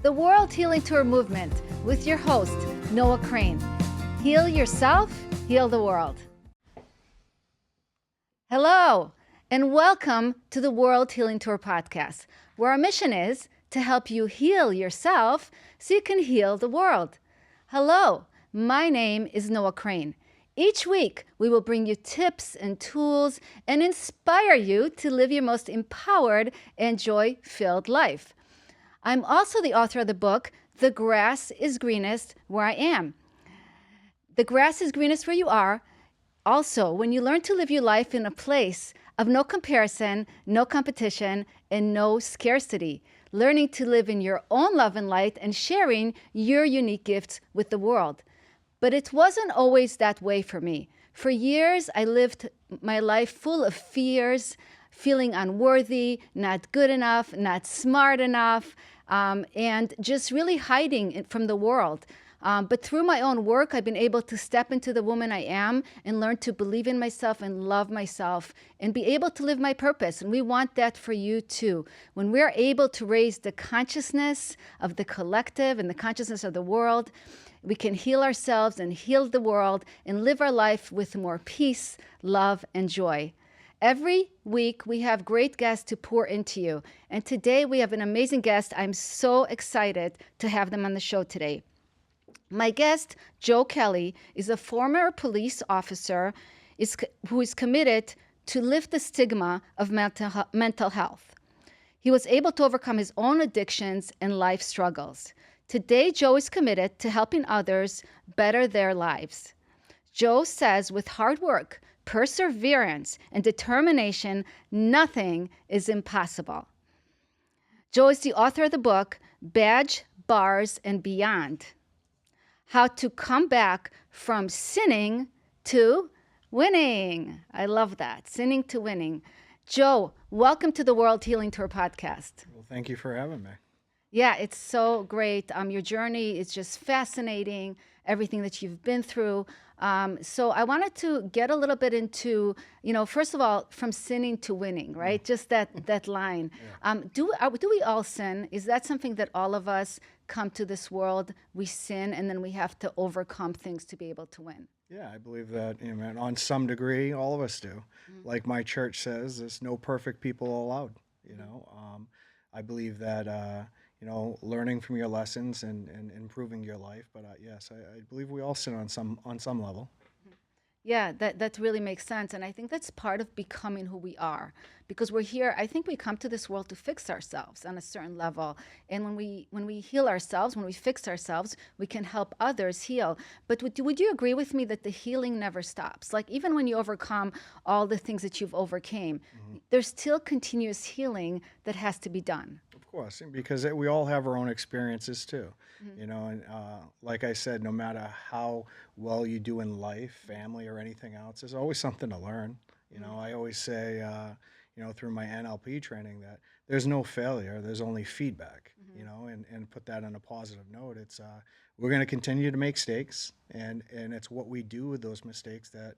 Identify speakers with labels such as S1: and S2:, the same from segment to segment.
S1: the World Healing Tour movement with your host, Noah Crane. Heal yourself, heal the world. Hello, and welcome to the World Healing Tour podcast, where our mission is to help you heal yourself so you can heal the world. Hello, my name is Noah Crane. Each week, we will bring you tips and tools and inspire you to live your most empowered and joy-filled life. I'm also the author of the book, The Grass is Greenest Where I Am. The grass is greenest where you are. Also, when you learn to live your life in a place of no comparison, no competition, and no scarcity, learning to live in your own love and light and sharing your unique gifts with the world. But it wasn't always that way for me. For years, I lived my life full of fears, feeling unworthy, not good enough, not smart enough, and just really hiding it from the world. But through my own work, I've been able to step into the woman I am and learn to believe in myself and love myself and be able to live my purpose. And we want that for you too. When we're able to raise the consciousness of the collective and the consciousness of the world, we can heal ourselves and heal the world and live our life with more peace, love, and joy. Every week, we have great guests to pour into you. And today, we have an amazing guest. I'm so excited to have them on the show today. My guest, Joe Kelley, is a former police officer who is committed to lift the stigma of mental health. He was able to overcome his own addictions and life struggles. Today, Joe is committed to helping others better their lives. Joe says with hard work, perseverance, and determination, nothing is impossible. Joe is the author of the book, Badge, Bars, and Beyond: How to Come Back from Sinning to Winning. I love that, sinning to winning. Joe, welcome to the World Healing Tour podcast.
S2: Well, thank you for having me.
S1: Yeah, it's so great. Your journey is just fascinating, everything that you've been through. So I wanted to get a little bit into, first of all, from sinning to winning, right? Just that line. Yeah. Do we all sin? Is that something that all of us come to this world, we sin, and then we have to overcome things to be able to win?
S2: Yeah, I believe that, on some degree, all of us do. Mm-hmm. Like my church says, there's no perfect people allowed, I believe that, learning from your lessons and improving your life. But yes, I believe we all sin on some level.
S1: Yeah, that really makes sense. And I think that's part of becoming who we are, because we're here. I think we come to this world to fix ourselves on a certain level. And when we heal ourselves, when we fix ourselves, we can help others heal. But would you agree with me that the healing never stops? Like, even when you overcome all the things that you've overcame, mm-hmm. there's still continuous healing that has to be done.
S2: Of course, because we all have our own experiences too, mm-hmm. And like I said, no matter how well you do in life, family, or anything else, there's always something to learn. Mm-hmm. I always say, through my NLP training, that there's no failure, there's only feedback, mm-hmm. And put that on a positive note. It's we're going to continue to make mistakes, and it's what we do with those mistakes that,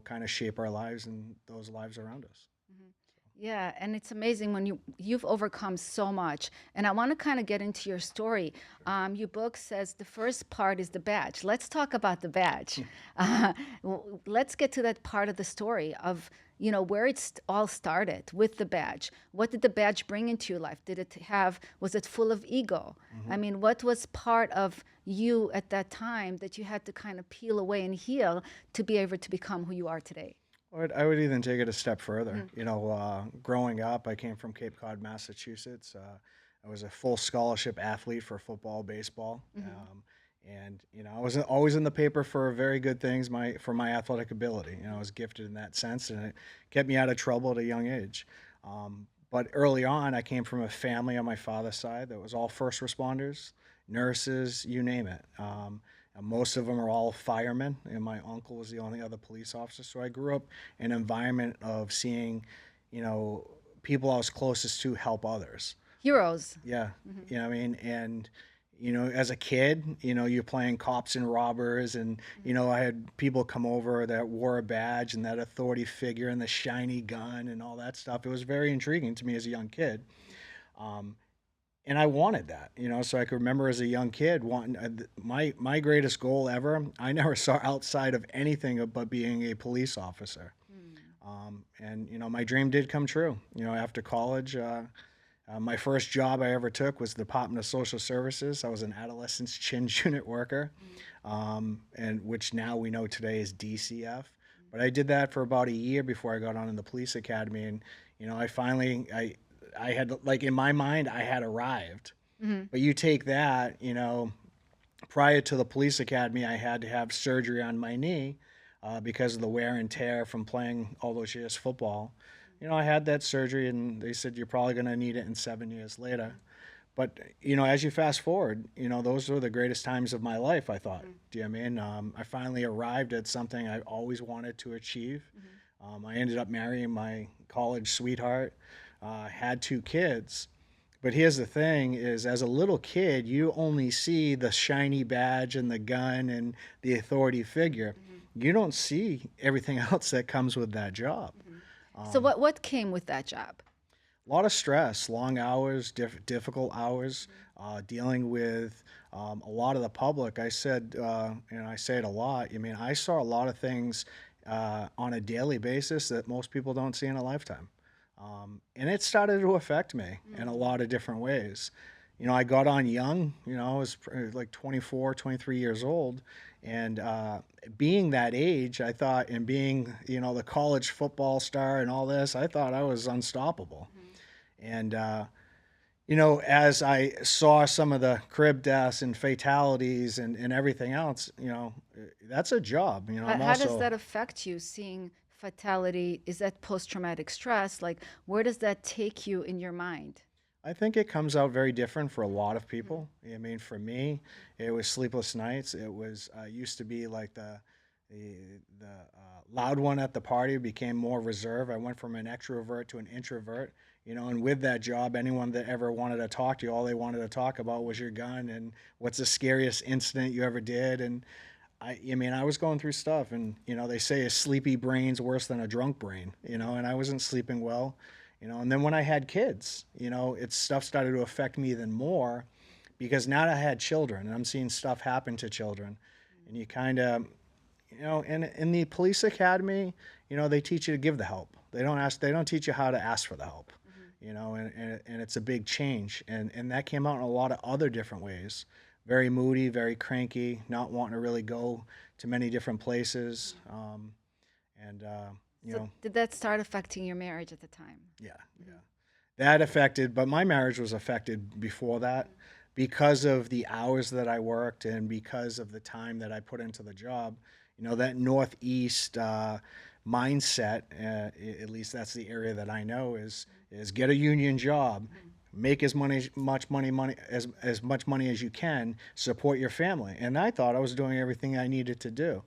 S2: kind of shape our lives and those lives around us.
S1: Mm-hmm. Yeah, and it's amazing when you've overcome so much. And I want to kind of get into your story. Your book says the first part is the badge. Let's talk about the badge. Let's get to that part of the story of, where it's all started with the badge. What did the badge bring into your life? Was it full of ego? Mm-hmm. I mean, what was part of you at that time that you had to kind of peel away and heal to be able to become who you are today?
S2: I would even take it a step further. Mm-hmm. Growing up, I came from Cape Cod, Massachusetts. I was a full scholarship athlete for football, baseball. Mm-hmm. And I was always in the paper for very good things for my athletic ability. I was gifted in that sense, and it kept me out of trouble at a young age. But early on, I came from a family on my father's side that was all first responders, nurses, you name it. Most of them are all firemen, and my uncle was the only other police officer. So I grew up in an environment of seeing, people I was closest to help others.
S1: Heroes.
S2: Yeah. Mm-hmm. And, as a kid, you're playing cops and robbers, and, I had people come over that wore a badge and that authority figure and the shiny gun and all that stuff. It was very intriguing to me as a young kid. and I wanted that, so I could remember as a young kid wanting my greatest goal ever. I never saw outside of anything but being a police officer.
S1: Mm.
S2: And my dream did come true. After college, my first job I ever took was the Department of Social Services. I was an adolescents change unit worker,
S1: Mm.
S2: and which now we know today is DCF. But I did that for about a year before I got on in the police academy, and I finally I had, like, in my mind I had arrived.
S1: Mm-hmm.
S2: But you take that, prior to the police academy, I had to have surgery on my knee because of the wear and tear from playing all those years football. I had that surgery, and they said you're probably going to need it in 7 years later. But as you fast forward, those were the greatest times of my life, I thought.
S1: Mm-hmm.
S2: Do you know what I mean? I finally arrived at something I always wanted to achieve. I ended up marrying my college sweetheart, had 2 kids. But here's the thing: is as a little kid, you only see the shiny badge and the gun and the authority figure.
S1: Mm-hmm.
S2: You don't see everything else that comes with that job.
S1: Mm-hmm. So
S2: Um,
S1: what came with that job?
S2: a lot of stress, long hours, difficult hours, dealing with a lot of the public. I said, and I say it a lot. I mean, I saw a lot of things on a daily basis that most people don't see in a lifetime. And it started to affect me in a lot of different ways. I got on young, I was like 24, 23 years old. And being that age, I thought, and being, the college football star and all this, I thought I was unstoppable.
S1: Mm-hmm.
S2: And, as I saw some of the crib deaths and fatalities and everything else, that's a job. I'm
S1: How does
S2: also,
S1: that affect you seeing fatality? Is that post-traumatic stress? Like, where does that take you in your mind?
S2: I think it comes out very different for a lot of people. I mean, for me, it was sleepless nights. It was used to be like the loud one at the party became more reserved. I went from an extrovert to an introvert. And with that job, anyone that ever wanted to talk to you, all they wanted to talk about was your gun and what's the scariest incident you ever did. And I mean, I was going through stuff, and they say a sleepy brain's worse than a drunk brain. And I wasn't sleeping well. And then when I had kids, it's stuff started to affect me even more because now I had children and I'm seeing stuff happen to children. And you kind of, in the police academy, they teach you to give the help. They don't teach you how to ask for the help, and it's a big change. And that came out in a lot of other different ways. Very moody, very cranky, not wanting to really go to many different places. And, you
S1: So
S2: know,
S1: did that start affecting your marriage at the time?
S2: yeah, yeah.
S1: Mm-hmm.
S2: That affected, but my marriage was affected before that because of the hours that I worked and because of the time that I put into the job. That Northeast mindset, at least that's the area that I know, is get a union job, make as much money as you can, support your family. And I thought I was doing everything I needed to do,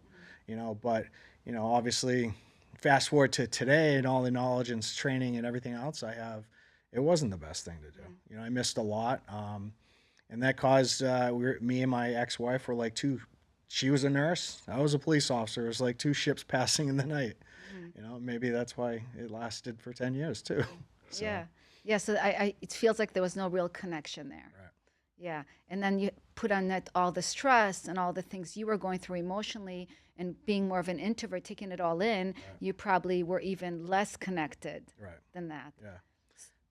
S2: but obviously, fast forward to today and all the knowledge and training and everything else I have, it wasn't the best thing to do. I missed a lot, and that caused me and my ex-wife were like two. She was a nurse. I was a police officer. It was like two ships passing in the night.
S1: Mm-hmm.
S2: Maybe that's why it lasted for 10 years too. So,
S1: Yeah. Yeah. So it feels like there was no real connection there.
S2: right,
S1: Yeah. And then you put on that all the stress and all the things you were going through emotionally and being more of an introvert, taking it all in,
S2: right,
S1: you probably were even less connected
S2: right.
S1: than that.
S2: Yeah,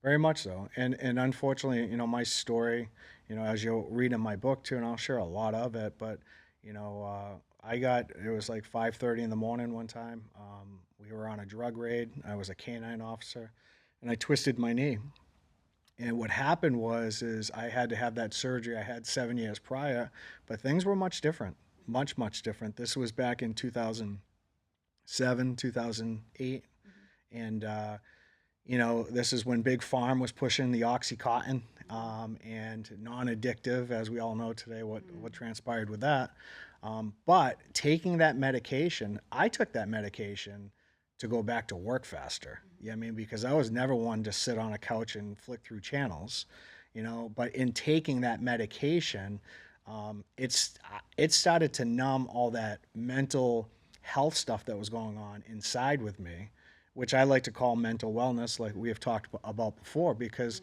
S2: very much so. And unfortunately, my story, as you'll read in my book too, and I'll share a lot of it, but it was like 5:30 in the morning one time. We were on a drug raid. I was a canine officer, and I twisted my knee. And what happened is I had to have that surgery I had 7 years prior, but things were much different, much, much different. This was back in 2007, 2008. And, this is when Big Farm was pushing the Oxycontin and non-addictive, as we all know today, what transpired with that. But taking that medication, I took that medication to go back to work faster. Yeah, I mean, because I was never one to sit on a couch and flick through channels, But in taking that medication, it started to numb all that mental health stuff that was going on inside with me, which I like to call mental wellness, like we have talked about before, because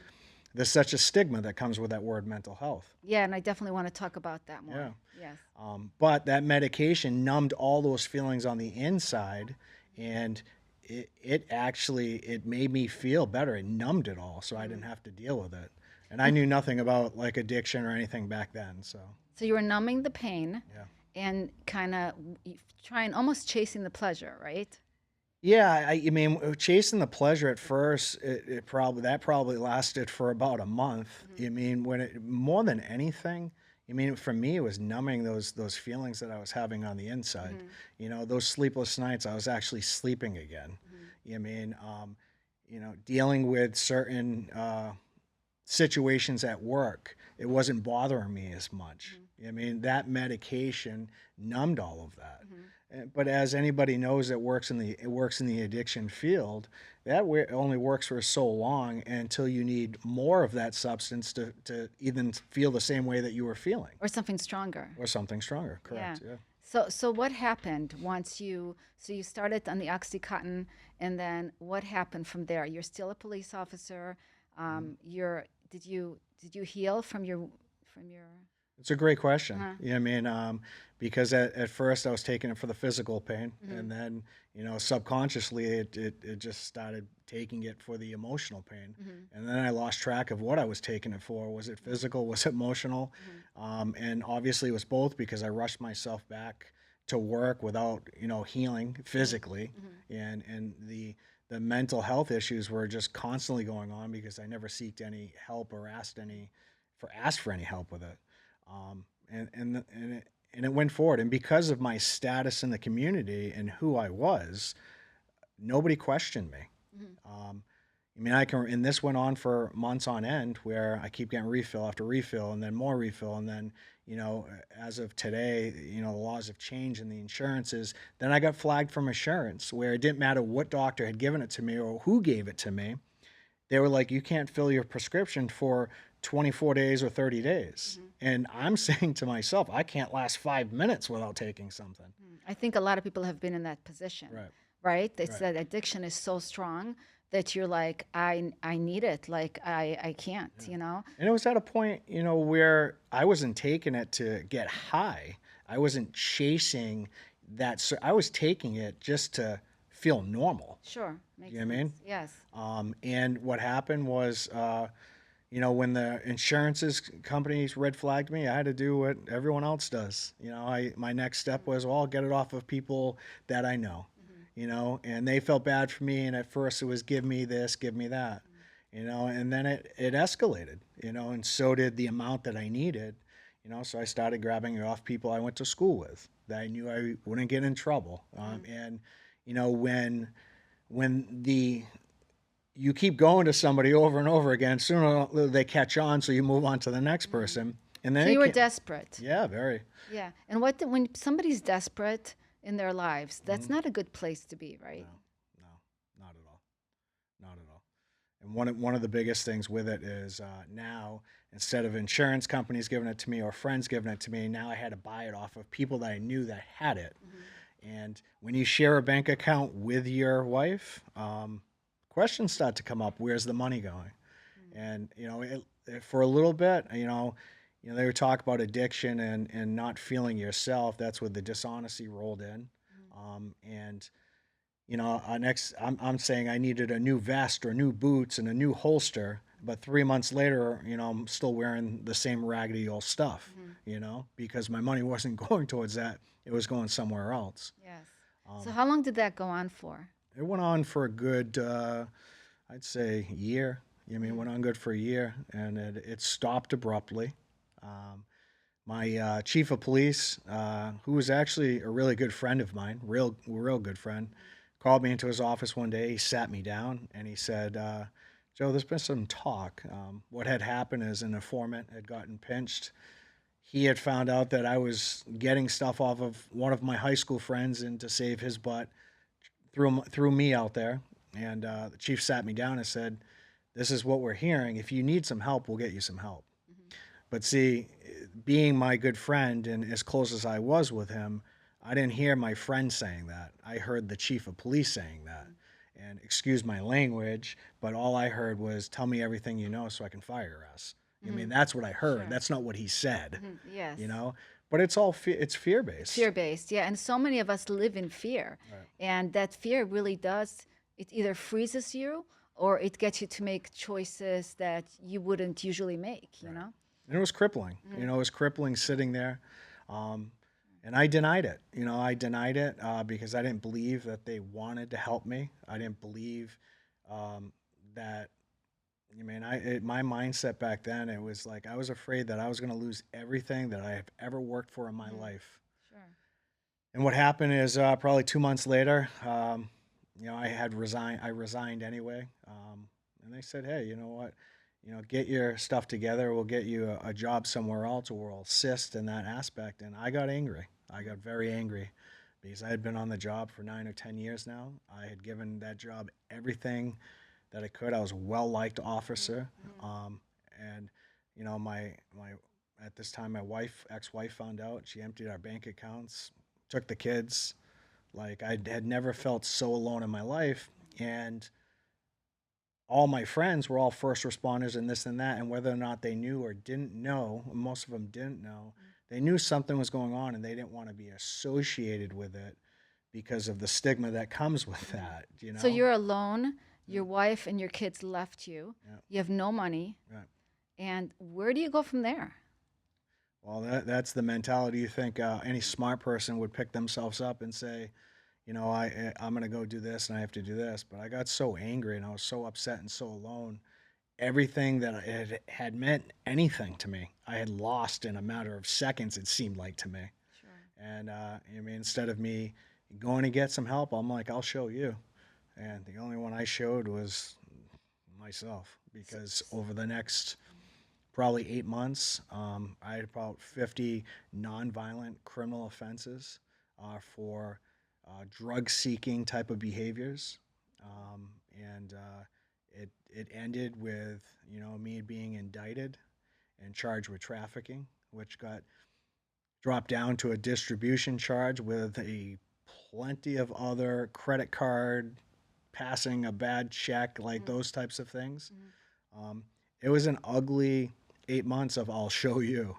S2: there's such a stigma that comes with that word mental health.
S1: Yeah, and I definitely want to talk about that
S2: Yeah.
S1: more. Yes.
S2: But that medication numbed all those feelings on the inside, and it actually it made me feel better. It numbed it all, so I didn't have to deal with it. And I
S1: And
S2: knew nothing about like addiction or anything back then. So
S1: so you were numbing the pain
S2: yeah,
S1: and kind of trying, almost chasing the pleasure, right?
S2: yeah. I mean, chasing the pleasure at first, it probably lasted for about a month.
S1: Mm-hmm.
S2: I mean, when it more than anything. I mean, for me, it was numbing those feelings that I was having on the inside.
S1: Mm-hmm.
S2: You know, those sleepless nights, I was actually sleeping again.
S1: Mm-hmm.
S2: I mean, dealing with certain situations at work, it wasn't bothering me as much. I mean, that medication numbed all of that.
S1: Mm-hmm.
S2: But as anybody knows that works in the addiction field, only works for so long until you need more of that substance to even feel the same way that you were feeling,
S1: Or something stronger.
S2: or something stronger.
S1: Yeah.
S2: Correct. Yeah.
S1: So what happened once so you started on the Oxycontin, and then what happened from there? You're still a police officer. Did you heal from your
S2: It's a great question.
S1: uh
S2: Yeah, I mean, because at first I was taking it for the physical pain,
S1: hmm
S2: and then subconsciously it just started taking it for the emotional pain,
S1: hmm
S2: and then I lost track of what I was taking it for. Was it physical? Was it emotional?
S1: hmm
S2: And obviously it was both because I rushed myself back to work without healing physically,
S1: hmm
S2: and the mental health issues were just constantly going on because I never sought any help or asked for any help with it. And it went forward. And because of my status in the community and who I was, nobody questioned me.
S1: hmm
S2: Um, I mean, and this went on for months on end where I keep getting refill after refill and then more refill. And then, as of today, the laws have changed and the insurances. Then I got flagged from insurance where it didn't matter what doctor had given it to me or who gave it to me. They were like, you can't fill your prescription for 24 days or 30 days.
S1: hmm
S2: And I'm saying to myself, I can't last 5 minutes without taking something.
S1: I think a lot of people have been in that position,
S2: Right.
S1: right? It's
S2: Right.
S1: that addiction is so strong that you're like, I need it, like I can't,
S2: Yeah.
S1: you know?
S2: And it was at a point, where I wasn't taking it to get high. I wasn't chasing that. So I was taking it just to feel normal.
S1: Sure,
S2: Do
S1: makes
S2: you know what I
S1: sense.
S2: mean?
S1: Yes.
S2: And what happened was, when the insurances companies red flagged me, I had to do what everyone else does. My next step was, well, I'll get it off of people that I know, and they felt bad for me. And at first it was, give me this, give me that, and then it escalated, and so did the amount that I needed, so I started grabbing it off people I went to school with that I knew I wouldn't get in trouble. And, when you keep going to somebody over and over again, sooner or later they catch on, so you move on to the next person, and then
S1: So
S2: it
S1: you were
S2: can,
S1: desperate.
S2: yeah, very.
S1: Yeah. And when somebody's desperate in their lives, that's
S2: Mhm.
S1: not a good place to be, right?
S2: No, no, not at all, not at all. And one of the biggest things with it is now, instead of insurance companies giving it to me or friends giving it to me, now I had to buy it off of people that I knew that had it.
S1: hmm
S2: And when you share a bank account with your wife, questions start to come up. Where's the money going? And for a little bit, they would talk about addiction and not feeling yourself. That's where the dishonesty rolled in. And next I'm saying I needed a new vest or new boots and a new holster. But 3 months later, I'm still wearing the same raggedy old stuff.
S1: hmm
S2: Because my money wasn't going towards that; it was going somewhere else.
S1: Yes. So
S2: Um,
S1: how long did that go on for?
S2: it went on for a good, I'd say, year. I mean, it
S1: Mm-hmm.
S2: went on good for a year, and it stopped abruptly. Um, my chief of police, who was actually a really good friend of mine, real good friend, called me into his office one day. He sat me down and he said, "Joe, there's been some talk. What had happened is an informant had gotten pinched. He had found out that I was getting stuff off of one of my high school friends, and to save his butt, threw me out there." And the chief sat me down and said, "This is what we're hearing. If you need some help, we'll get you some help."
S1: hmm
S2: But see, being my good friend and as close as I was with him, I didn't hear my friend saying that. I heard the chief of police saying that. and excuse my language, but all I heard was, "Tell me everything you know so I can fire your ass." I mean, that's what I heard.
S1: Sure.
S2: That's not what he said,
S1: Yes.
S2: you know? But it's all it's fear-based.
S1: Fear-based, yeah. And so many of us live in fear.
S2: Right.
S1: And that fear really does, it either freezes you or it gets you to make choices that you wouldn't usually make, you know?
S2: And it was crippling. You know, it was crippling sitting there. Um, and I denied it. You know, I denied it because I didn't believe that they wanted to help me. I didn't believe that, I mean, my mindset back then, it was like I was afraid that I was going to lose everything that I have ever worked for in my life.
S1: Sure.
S2: And what happened is probably 2 months later, you know, I resigned anyway. And they said, hey, you know what? You know, get your stuff together. We'll get you a job somewhere else, or we'll assist in that aspect. And I got angry. I got very angry because I had been on the job for 9 or 10 years now. I had given that job everything that I could. I was a well-liked officer. And, you know, at this time, my ex-wife found out. She emptied our bank accounts, took the kids. Like, I had never felt so alone in my life. And all my friends were all first responders and this and that, and whether or not they knew or didn't know, most of them didn't know, they knew something was going on and they didn't want to be associated with it because of the stigma that comes with that, you know?
S1: So you're alone, your wife and your kids left you,
S2: Yeah.
S1: you have no money,
S2: Right.
S1: and where do you go from there?
S2: Well, that's the mentality. You think any smart person would pick themselves up and say, you know, I'm going to go do this and I have to do this. But I got so angry and I was so upset and so alone. Everything that had meant anything to me, I had lost in a matter of seconds, it seemed like to me.
S1: Sure.
S2: And I mean, instead of me going to get some help, I'm like, I'll show you. And the only one I showed was myself, because over the next probably 8 months, I had about 50 nonviolent criminal offenses for drug-seeking type of behaviors, and it ended with, you know, me being indicted and charged with trafficking, which got dropped down to a distribution charge with a plenty of other credit card passing a bad check, like those types of things. It was an ugly 8 months of I'll show you. You know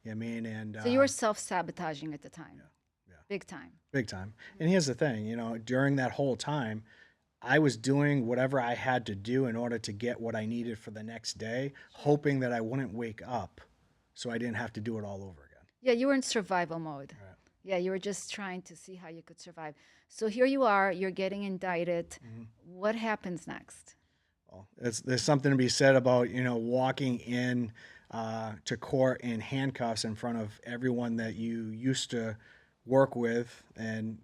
S2: what I mean? And
S1: So you were self-sabotaging at the time.
S2: yeah.
S1: Big time.
S2: Big time. And here's the thing, you know, during that whole time, I was doing whatever I had to do in order to get what I needed for the next day, hoping that I wouldn't wake up so I didn't have to do it all over again.
S1: Yeah, you were in survival mode.
S2: Right.
S1: Yeah, you were just trying to see how you could survive. So here you are, you're getting indicted. What happens next?
S2: Well, there's something to be said about, you know, walking in to court in handcuffs in front of everyone that you used to work with and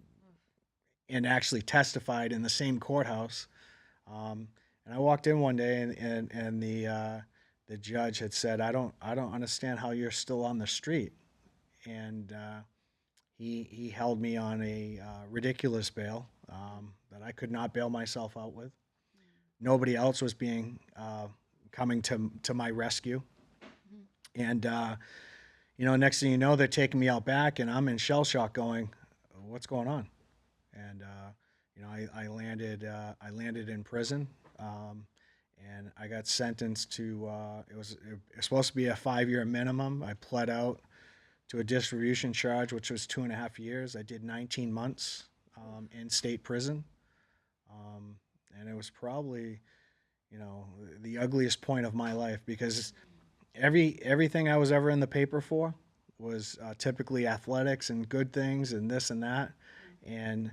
S2: actually testified in the same courthouse. And I walked in one day and the judge had said, I don't understand how you're still on the street. And he held me on a ridiculous bail that I could not bail myself out with. Nobody else was coming to my rescue. And you know, next thing you know, they're taking me out back, and I'm in shell shock, going, "What's going on?" And you know, I landed in prison, and I got sentenced to. It was supposed to be a 5-year minimum. I pled out to a distribution charge, which was 2.5 years. I did 19 months in state prison, and it was probably, you know, the ugliest point of my life, because everything I was ever in the paper for was typically athletics and good things and this and that. And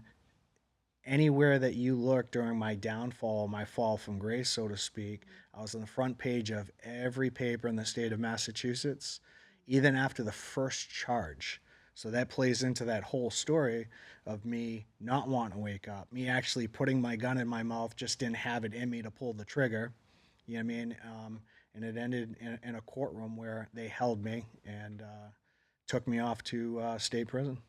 S2: anywhere that you look during my downfall, my fall from grace, so to speak, I was on the front page of every paper in the state of Massachusetts, even after the first charge. So that plays into that whole story of me not wanting to wake up, me actually putting my gun in my mouth, just didn't have it in me to pull the trigger. You know what I mean? And it ended in a courtroom where they held me and took me off to state prison.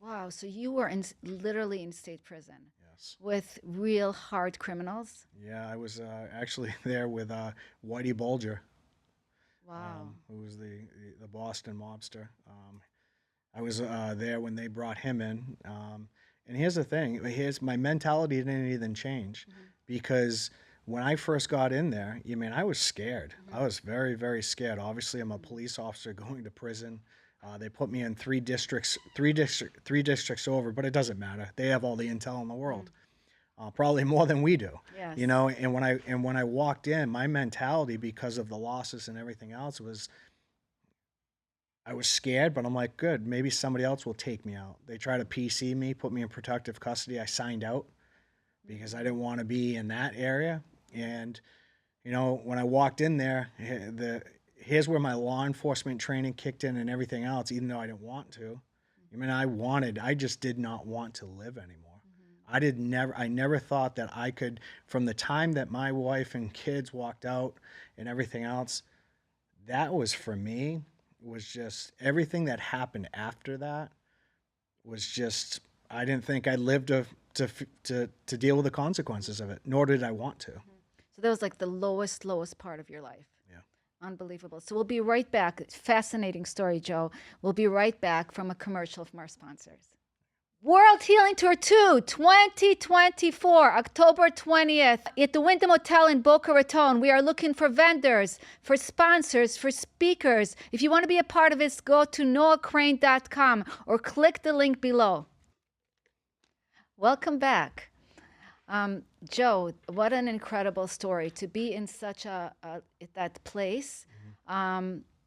S1: Wow, so you were literally in state prison.
S2: Yes.
S1: With real hard criminals?
S2: Yeah, I was actually there with Whitey Bulger.
S1: Wow.
S2: Who was the Boston mobster. I was there when they brought him in. And here's the thing: my mentality didn't even change. because when I first got in there, I mean, I was scared. I was very, very scared. Obviously, I'm a police officer going to prison. They put me in three districts over, but it doesn't matter. They have all the intel in the world, probably more than we do.
S1: Yes.
S2: You know, and when I walked in, my mentality, because of the losses and everything else, was I was scared, but I'm like, good, maybe somebody else will take me out. They try to PC me, put me in protective custody. I signed out because I didn't want to be in that area. And when I walked in there, here's where my law enforcement training kicked in and everything else, even though I didn't want to. I mean, I just did not want to live anymore. I never thought that I could, from the time that my wife and kids walked out and everything else, that was for me, was just everything that happened after that was just, I didn't think I'd live to deal with the consequences of it, nor did I want to.
S1: So that was like the lowest part of your life.
S2: Yeah.
S1: Unbelievable. So we'll be right back. Fascinating story, Joe. We'll be right back from a commercial from our sponsors. World Healing Tour 2 2024, October 20th, at the Wyndham Hotel in Boca Raton. We are looking for vendors, for sponsors, for speakers. If you want to be a part of this, go to noahcrane.com or click the link below. Welcome back. Joe, what an incredible story to be in such that place.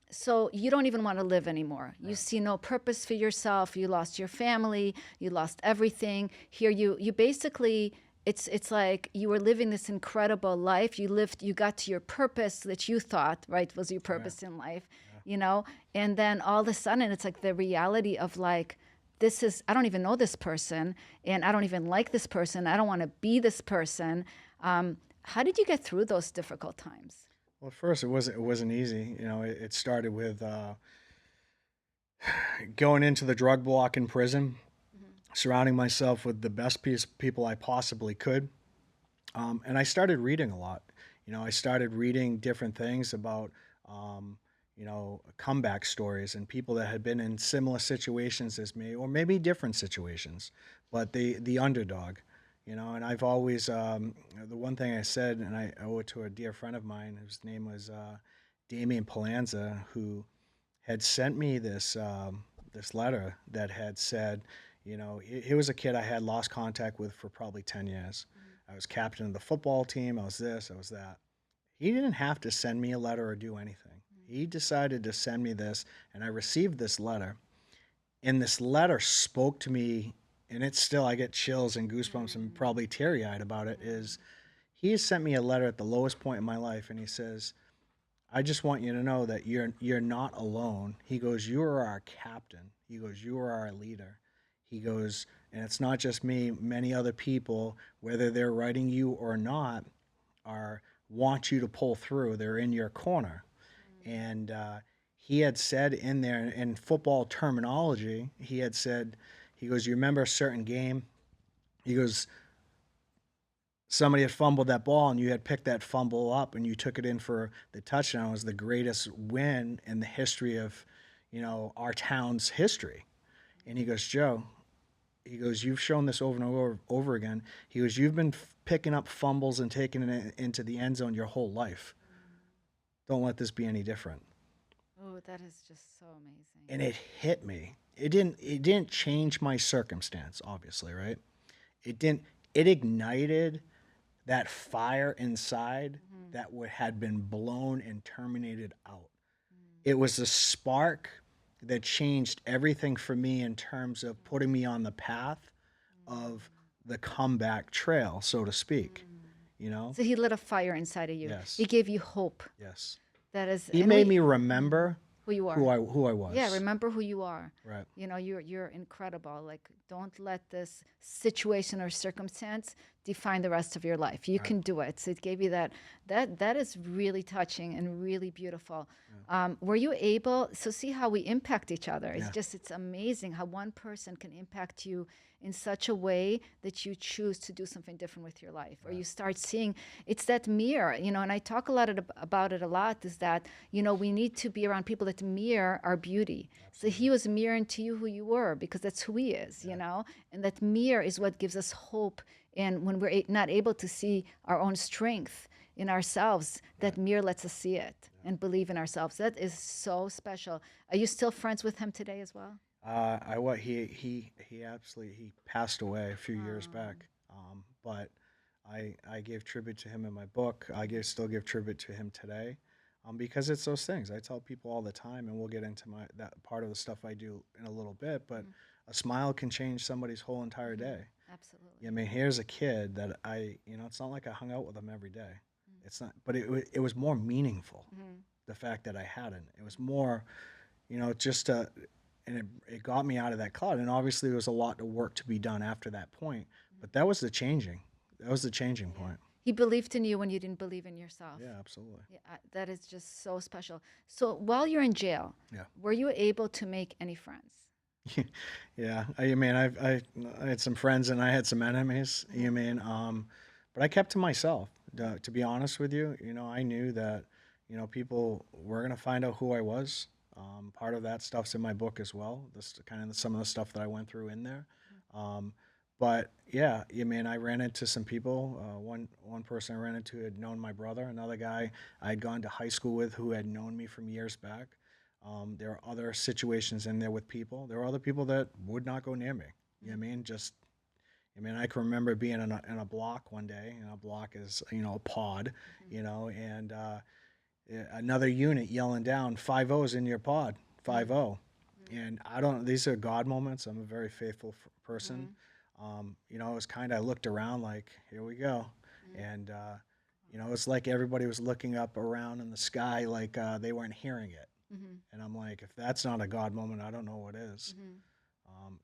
S1: So you don't even want to live anymore. You see no purpose for yourself. You lost your family. You lost everything. Here you basically, it's like you were living this incredible life. You got to your purpose that you thought, right, was your purpose in life, and then all of a sudden it's like the reality of like, I don't even know this person, and I don't even like this person. I don't want to be this person. How did you get through those difficult times?
S2: Well, at first it wasn't easy. It started with going into the drug block in prison, surrounding myself with the best people I possibly could, and I started reading a lot. I started reading different things about comeback stories and people that had been in similar situations as me, or maybe different situations, but the underdog. And I've always, the one thing I said, and I owe it to a dear friend of mine, whose name was Damian Palanza, who had sent me this letter that had said, he was a kid I had lost contact with for probably 10 years. I was captain of the football team. I was this, I was that. He didn't have to send me a letter or do anything. He decided to send me this, and I received this letter. And this letter spoke to me, and it's still, I get chills and goosebumps and probably teary-eyed about it, is he has sent me a letter at the lowest point in my life, and he says, I just want you to know that you're not alone. He goes, you are our captain. He goes, you are our leader. He goes, and it's not just me, many other people, whether they're writing you or not, want you to pull through. They're in your corner. And he had said in there, in football terminology, he goes, you remember a certain game? He goes, somebody had fumbled that ball and you had picked that fumble up and you took it in for the touchdown. It was the greatest win in the history of, our town's history. And he goes, Joe, he goes, you've shown this over and over again. He goes, you've been picking up fumbles and taking it into the end zone your whole life. Don't let this be any different.
S1: Oh, that is just so amazing.
S2: And it hit me. It didn't change my circumstance, obviously, right? It ignited that fire inside that had been blown and terminated out. It was a spark that changed everything for me in terms of putting me on the path of the comeback trail, so to speak.
S1: So he lit a fire inside of you.
S2: Yes.
S1: He gave you hope.
S2: Yes.
S1: That is.
S2: He made me remember
S1: who you are,
S2: who I was.
S1: Yeah, remember who you are.
S2: Right.
S1: You're incredible. Like, don't let this situation or circumstance define the rest of your life. You can do it. So it gave you that is really touching and really beautiful. Yeah. Were you able? So see how we impact each other. It's amazing how one person can impact you in such a way that you choose to do something different with your life, or you start seeing it's that mirror, and I talk about it a lot, is that, we need to be around people that mirror our beauty. Absolutely. So he was mirroring to you who you were, because that's who he is, and that mirror is what gives us hope And when we're not able to see our own strength in ourselves, that mirror lets us see it and believe in ourselves. That is so special. Are you still friends with him today as well?
S2: I what he absolutely he passed away a few years
S1: Um,
S2: back. But I gave tribute to him in my book. I still give tribute to him today, because it's those things I tell people all the time, and we'll get into that part of the stuff I do in a little bit. But a smile can change somebody's whole entire day.
S1: absolutely.
S2: I mean, here's a kid that it's not like I hung out with him every day. It's not, but it was more meaningful. The fact that I hadn't, it was more, just and it got me out of that cloud. And obviously, there was a lot of work to be done after that point. But that was the changing point.
S1: He believed in you when you didn't believe in yourself.
S2: Yeah, absolutely.
S1: Yeah, that is just so special. So while you're in jail,
S2: Yeah.
S1: were you able to make any friends?
S2: Yeah, I mean, I had some friends and I had some enemies. You mean, but I kept to myself. To be honest with you, I knew that, people were gonna find out who I was. Part of that stuff's in my book as well. This kind of some of the stuff that I went through in there. Um, but yeah, I ran into some people. One person I ran into had known my brother. Another guy I had gone to high school with who had known me from years back. There are other situations in there with people. There are other people that would not go near me. You know what I mean? I can remember being in a block one day, and a block is, a pod, and another unit yelling down, 5-0's in your pod, 5-0. And I don't, these are God moments. I'm a very faithful person. It was kind of, I looked around like, here we go. And, it's like everybody was looking up around in the sky like they weren't hearing it. And I'm like, if that's not a God moment, I don't know what is.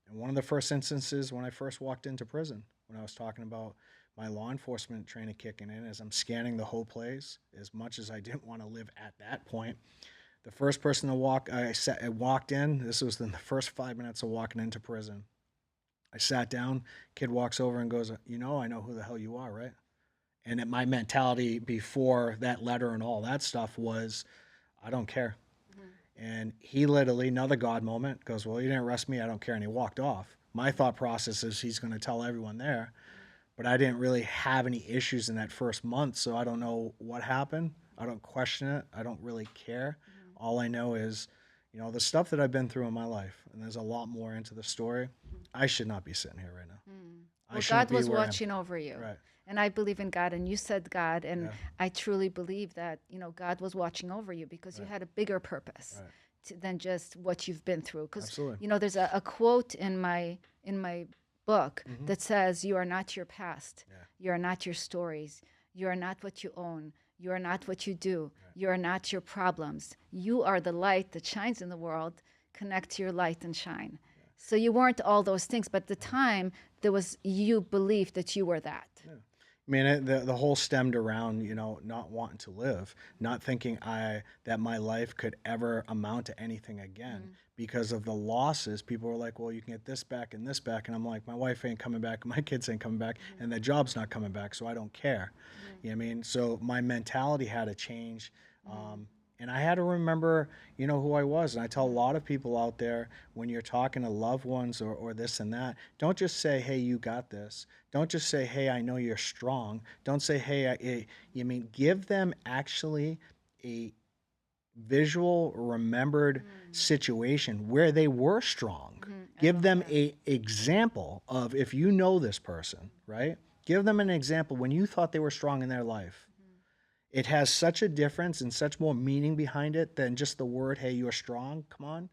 S2: And one of the first instances when I first walked into prison, when I was talking about my law enforcement training kicking in, as I'm scanning the whole place, as much as I didn't want to live at that point, the first person to I walked in. This was in the first 5 minutes of walking into prison. I sat down. Kid walks over and goes, I know who the hell you are, right? And my mentality before that letter and all that stuff was, I don't care. And he literally, another God moment, goes, well, you didn't arrest me, I don't care. And he walked off. My thought process is he's going to tell everyone there. But I didn't really have any issues in that first month, so I don't know what happened. I don't question it. I don't really care. All I know is, the stuff that I've been through in my life, and there's a lot more into the story, I should not be sitting here right now. I
S1: Well,
S2: shouldn't
S1: God
S2: be
S1: was
S2: where I am.
S1: watching over you.
S2: Right.
S1: And I believe in God, and you said God, and
S2: Yeah.
S1: I truly believe that, God was watching over you because you
S2: Right.
S1: had a bigger purpose
S2: Right.
S1: than just what you've been through. Because,
S2: Absolutely.
S1: there's a quote in my book that says, you are not your past.
S2: Yeah.
S1: You are not your stories. You are not what you own. You are not what you do. You are not your problems. You are the light that shines in the world. Connect to your light and shine. So you weren't all those things, but at the time, you believed that you were that.
S2: The whole stemmed around, not wanting to live, not thinking that my life could ever amount to anything again because of the losses. People were like, well, you can get this back and this back. And I'm like, my wife ain't coming back, my kids ain't coming back, and the job's not coming back, so I don't care. You know what I mean? So my mentality had to change. And I had to remember, who I was. And I tell a lot of people out there, when you're talking to loved ones or this and that, don't just say, hey, you got this. Don't just say, hey, I know you're strong. Don't say, hey, give them actually a visual, remembered situation where they were strong. Give them a example of, if you know this person, right? Give them an example when you thought they were strong in their life. It has such a difference and such more meaning behind it than just the word, hey, you're strong. Come on.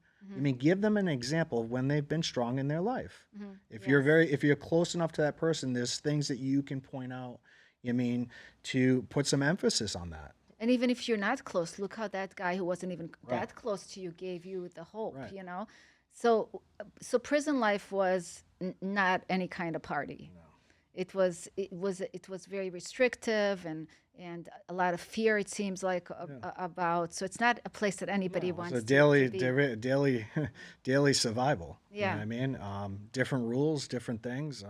S2: Give them an example of when they've been strong in their life. If you're close enough to that person, there's things that you can point out, to put some emphasis on that.
S1: And even if you're not close, look how that guy who wasn't even that close to you gave you the hope,
S2: Right.
S1: So prison life was not any kind of party.
S2: No.
S1: It was very restrictive and a lot of fear, it seems like, about. So it's not a place that anybody wants
S2: It's a
S1: to be.
S2: daily survival.
S1: Yeah.
S2: You know what I mean? Different rules, different things.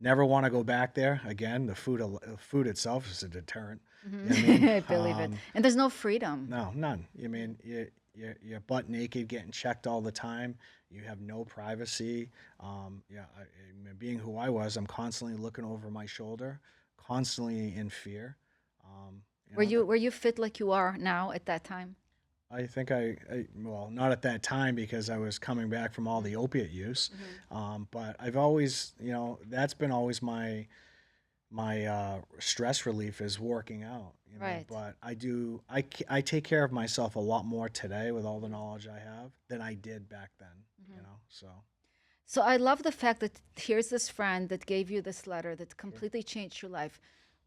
S2: Never want to go back there again. The food itself is a deterrent. You know what I mean?
S1: I believe it. And there's no freedom.
S2: No, none. you're butt naked, getting checked all the time. You have no privacy. Being who I was, I'm constantly looking over my shoulder, constantly in fear. Um, you
S1: Were
S2: know,
S1: you fit like you are now at that time?
S2: I think well, not at that time because I was coming back from all the opiate use,
S1: Hmm.
S2: but I've always, that's been always my stress relief is working out,
S1: Right.
S2: but I take care of myself a lot more today with all the knowledge I have than I did back then,
S1: Hmm.
S2: so.
S1: So I love the fact that here's this friend that gave you this letter that
S2: Sure.
S1: completely changed your life.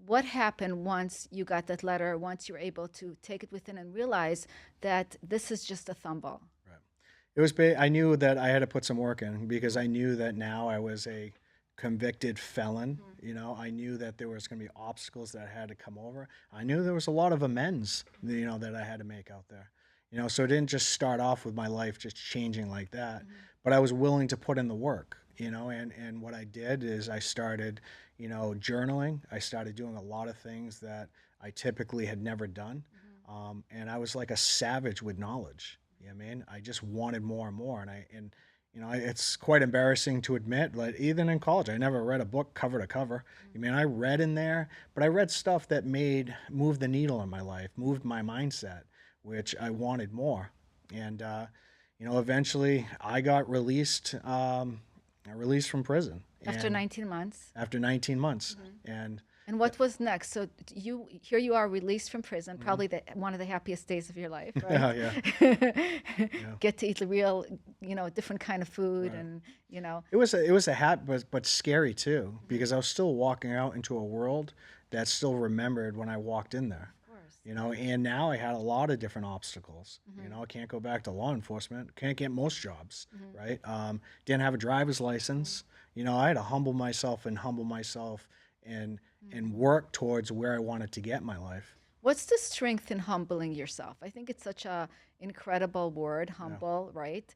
S1: What happened once you got that letter, once you were able to take it within and realize that this is just a thumble?
S2: Right. I knew that I had to put some work in because I knew that now I was a convicted felon. I knew that there was going to be obstacles that I had to come over. I knew there was a lot of amends, that I had to make out there. So it didn't just start off with my life just changing like that, but I was willing to put in the work. And what I did is I started, journaling. I started doing a lot of things that I typically had never done. And I was like a savage with knowledge. You know what I mean? I just wanted more and more. It's quite embarrassing to admit, like even in college, I never read a book cover to cover. I read in there, but I read stuff that moved the needle in my life, moved my mindset, which I wanted more. And eventually I got released from prison,
S1: After
S2: and
S1: 19 months.
S2: after 19 months, and
S1: And what was next? So you are released from prison,
S2: mhm.
S1: probably one of the happiest days of your life, right?
S2: Yeah, yeah, yeah,
S1: Get to eat the real, different kind of food,
S2: right.
S1: and
S2: It was a hat, but scary too,
S1: Mhm.
S2: because I was still walking out into a world that still remembered when I walked in there.
S1: Of course.
S2: And now I had a lot of different obstacles.
S1: Hmm.
S2: I can't go back to law enforcement, can't get most jobs,
S1: Hmm.
S2: right? Didn't have a driver's license. I had to humble myself and work towards where I wanted to get in my life.
S1: What's the strength in humbling yourself? I think it's such a incredible word,
S2: Yeah,
S1: humble, right?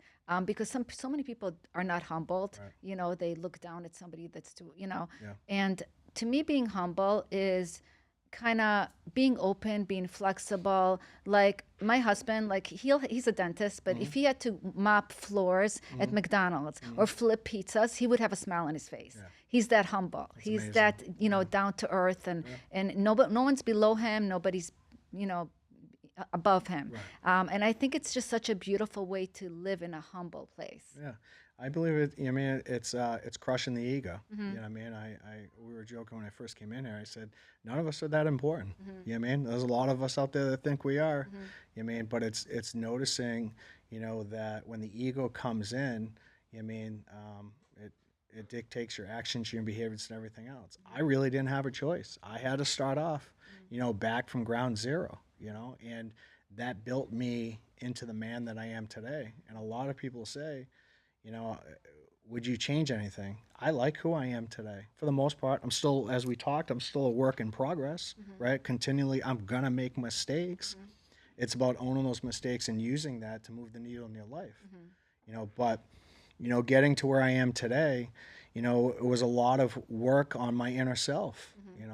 S1: Because so many people are not humbled.
S2: right.
S1: They look down at somebody that's too,
S2: Yeah.
S1: And to me, being humble is kind of being open, being flexible. Like my husband, like he's a dentist, but
S2: Hmm.
S1: if he had to mop floors at
S2: Hmm.
S1: McDonald's
S2: Hmm.
S1: or flip pizzas, he would have a smile on his face.
S2: Yeah.
S1: He's that humble.
S2: That's
S1: He's
S2: amazing.
S1: that,
S2: Yeah.
S1: down to earth, and
S2: Yeah.
S1: no one's below him, nobody's, you know, above him.
S2: Right.
S1: And I think it's just such a beautiful way to live in a humble place.
S2: Yeah, I believe it. It's crushing the ego.
S1: Hmm.
S2: We were joking when I first came in here. I said none of us are that important.
S1: Hmm.
S2: There's a lot of us out there that think we are.
S1: Hmm.
S2: But it's noticing, that when the ego comes in, it dictates your actions, your behaviors, and everything else. I really didn't have a choice. I had to start off, back from ground zero. And that built me into the man that I am today. And a lot of people say, you know, would you change anything? I like who I am today. For the most part, I'm still, as we talked, I'm still a work in progress,
S1: Hmm.
S2: right? Continually, I'm going to make mistakes.
S1: Hmm.
S2: It's about owning those mistakes and using that to move the needle in your life,
S1: Hmm.
S2: but, getting to where I am today, it was a lot of work on my inner self,
S1: Hmm.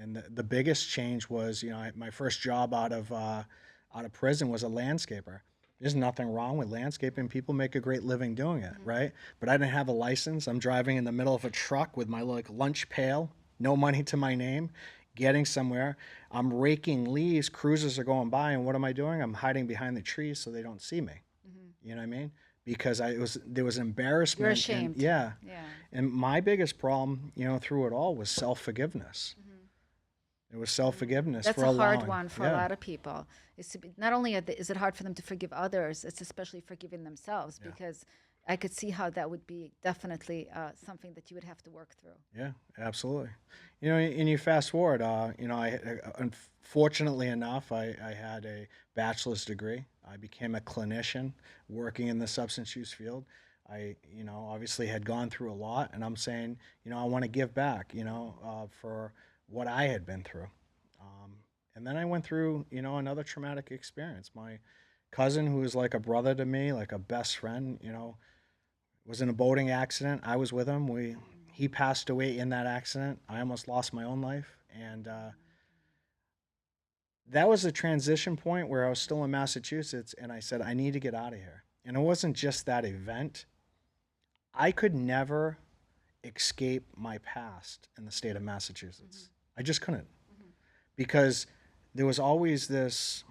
S2: and the biggest change was, my first job out of prison was a landscaper. There's nothing wrong with landscaping. People make a great living doing it,
S1: Hmm.
S2: right? But I didn't have a license. I'm driving in the middle of a truck with my like lunch pail, no money to my name, getting somewhere. I'm raking leaves. Cruisers are going by, and what am I doing? I'm hiding behind the trees so they don't see me.
S1: Hmm.
S2: You know what I mean? Because there was
S1: You're
S2: embarrassment, and
S1: ashamed.
S2: yeah,
S1: Yeah.
S2: and my biggest problem, through it all was self forgiveness.
S1: Hmm.
S2: It was self forgiveness
S1: That's
S2: for
S1: a hard
S2: allowing.
S1: one for a
S2: Yeah,
S1: lot of people. Is to be, not only is it hard for them to forgive others, it's especially forgiving themselves,
S2: yeah.
S1: because I could see how that would be definitely something that you would have to work through.
S2: Yeah, absolutely. And you fast forward. Unfortunately enough, I had a bachelor's degree. I became a clinician working in the substance use field. I, obviously had gone through a lot, and I'm saying, I want to give back, for what I had been through. Um, and then I went through, another traumatic experience. My cousin, who was like a brother to me, like a best friend, was in a boating accident. I was with him. He passed away in that accident. I almost lost my own life, and that was a transition point where I was still in Massachusetts, and I said, I need to get out of here. And it wasn't just that event. I could never escape my past in the state of Massachusetts. I just couldn't, because there was always this,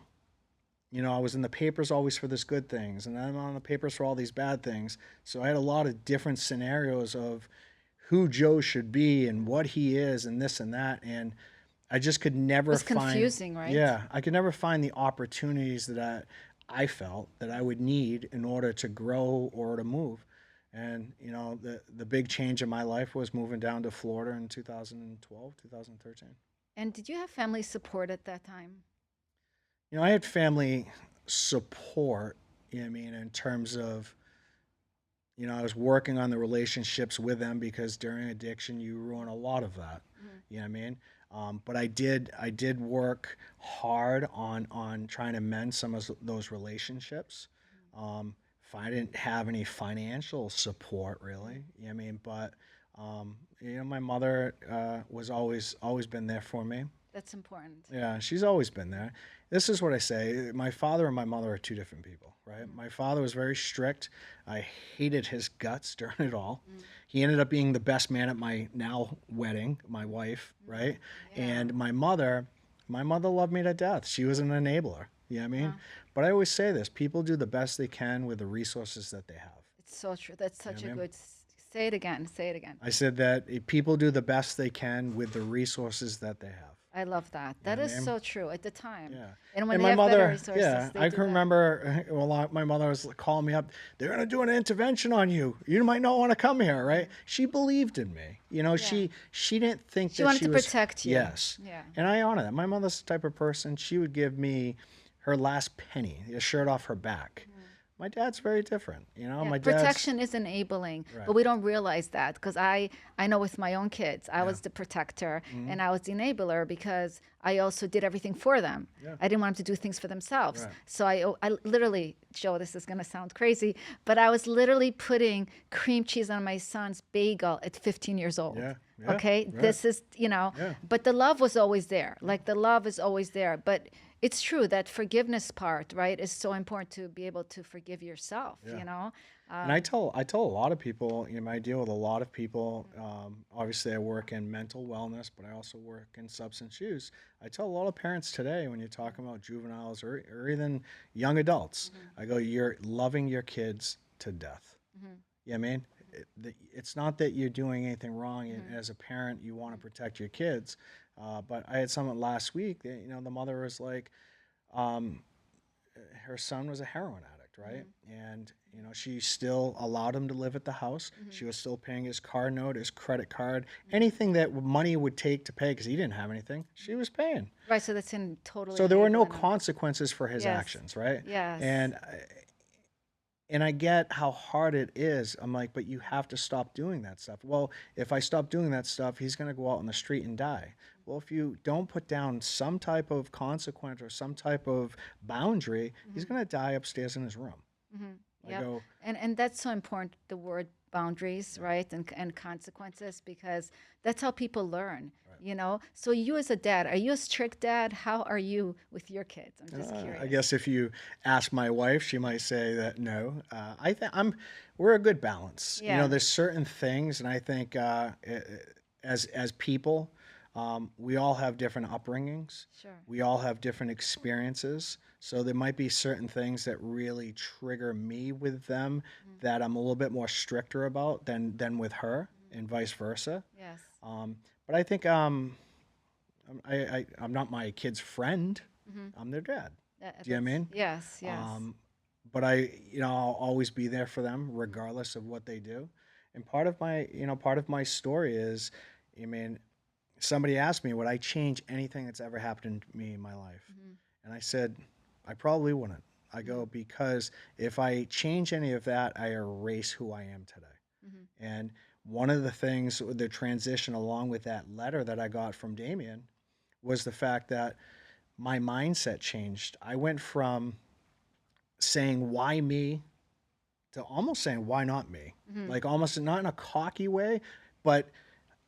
S2: I was in the papers always for this good things, and I'm on the papers for all these bad things. So I had a lot of different scenarios of who Joe should be and what he is and this and that. And I just could
S1: It
S2: never
S1: was
S2: find,
S1: confusing, right?
S2: yeah, I could never find the opportunities that I felt that I would need in order to grow or to move. And, the big change in my life was moving down to Florida in 2012, 2013.
S1: And did you have family support at that time?
S2: I had family support, in terms of, I was working on the relationships with them, because during addiction, you ruin a lot of that. You know what I mean? But I did work hard on trying to mend some of those relationships. If I didn't have any financial support, really, but my mother was always been there for me.
S1: That's important.
S2: Yeah, she's always been there. This is what I say. My father and my mother are two different people, right? My father was very strict. I hated his guts during it all. He ended up being the best man at my now wedding, my wife, right?
S1: Yeah.
S2: And my mother loved me to death. She was an enabler. You know what I mean? But I always say this: people do the best they can with the resources that they have.
S1: It's so true. That's such
S2: what
S1: a
S2: I mean?
S1: good. Say it again. Say it again.
S2: I said that people do the best they can with the resources that they have.
S1: I love that. That is so true at the time.
S2: Yeah.
S1: And when
S2: And
S1: they
S2: my
S1: have better
S2: mother,
S1: resources,
S2: yeah,
S1: they
S2: I
S1: do
S2: can
S1: that.
S2: remember, my mother was calling me up. They're going to do an intervention on you. You might not want to come here, right? She believed in me. She didn't think
S1: She
S2: that
S1: wanted
S2: she
S1: to
S2: was.
S1: protect you.
S2: Yes.
S1: Yeah.
S2: And I honor that. My mother's the type of person, she would give me her last penny, a shirt off her back. My dad's very different.
S1: Yeah,
S2: My dad's.
S1: protection is enabling,
S2: Right.
S1: but we don't realize that, because I know with my own kids, I was the protector and I was the enabler, because I also did everything for them.
S2: Yeah.
S1: I didn't want them to do things for themselves.
S2: Right.
S1: So I literally, Joe, this is going to sound crazy, but I was literally putting cream cheese on my son's bagel at 15 years old.
S2: Yeah, yeah,
S1: Okay.
S2: right.
S1: This is,
S2: Yeah.
S1: but the love was always there. Like, the love is always there. But it's true that forgiveness part, right, is so important, to be able to forgive yourself,
S2: Yeah. And I tell a lot of people, I deal with a lot of people. Obviously, I work in mental wellness, but I also work in substance use. I tell a lot of parents today, when you're talking about juveniles or even young adults, I go, you're loving your kids to death. You know what I mean? It's not that you're doing anything wrong. And as a parent, you want to protect your kids. But I had someone last week that, the mother was like, her son was a heroin addict, right? And, she still allowed him to live at the house. She was still paying his car note, his credit card, anything that money would take to pay, because he didn't have anything, she was paying.
S1: Right. So that's in totally.
S2: So there were no
S1: enabling.
S2: consequences for his
S1: Yes.
S2: actions, right?
S1: Yes.
S2: And I get how hard it is. I'm like, but you have to stop doing that stuff. Well, if I stop doing that stuff, he's going to go out on the street and die. Well, if you don't put down some type of consequence or some type of boundary, he's going to die upstairs in his room. I
S1: Yeah.
S2: go,
S1: And that's so important, the word boundaries, right? And consequences, because that's how people learn, So you, as a dad, are you a strict dad? How are you with your kids? I'm just curious.
S2: I guess if you ask my wife, she might say that no. I think we're a good balance.
S1: Yeah.
S2: There's certain things, and I think as people, we all have different upbringings.
S1: Sure.
S2: We all have different experiences. So there might be certain things that really trigger me with them that I'm a little bit more stricter about than with her, and vice versa.
S1: Yes.
S2: But I think I'm not my kid's friend. I'm their dad. Do you know what I mean?
S1: Yes, yes.
S2: But I'll always be there for them regardless of what they do. And part of my story is, somebody asked me, would I change anything that's ever happened to me in my life? And I said, I probably wouldn't. I go, because if I change any of that, I erase who I am today. And one of the things, the transition along with that letter that I got from Damien, was the fact that my mindset changed. I went from saying, why me, to almost saying, why not me? Like, almost not in a cocky way, but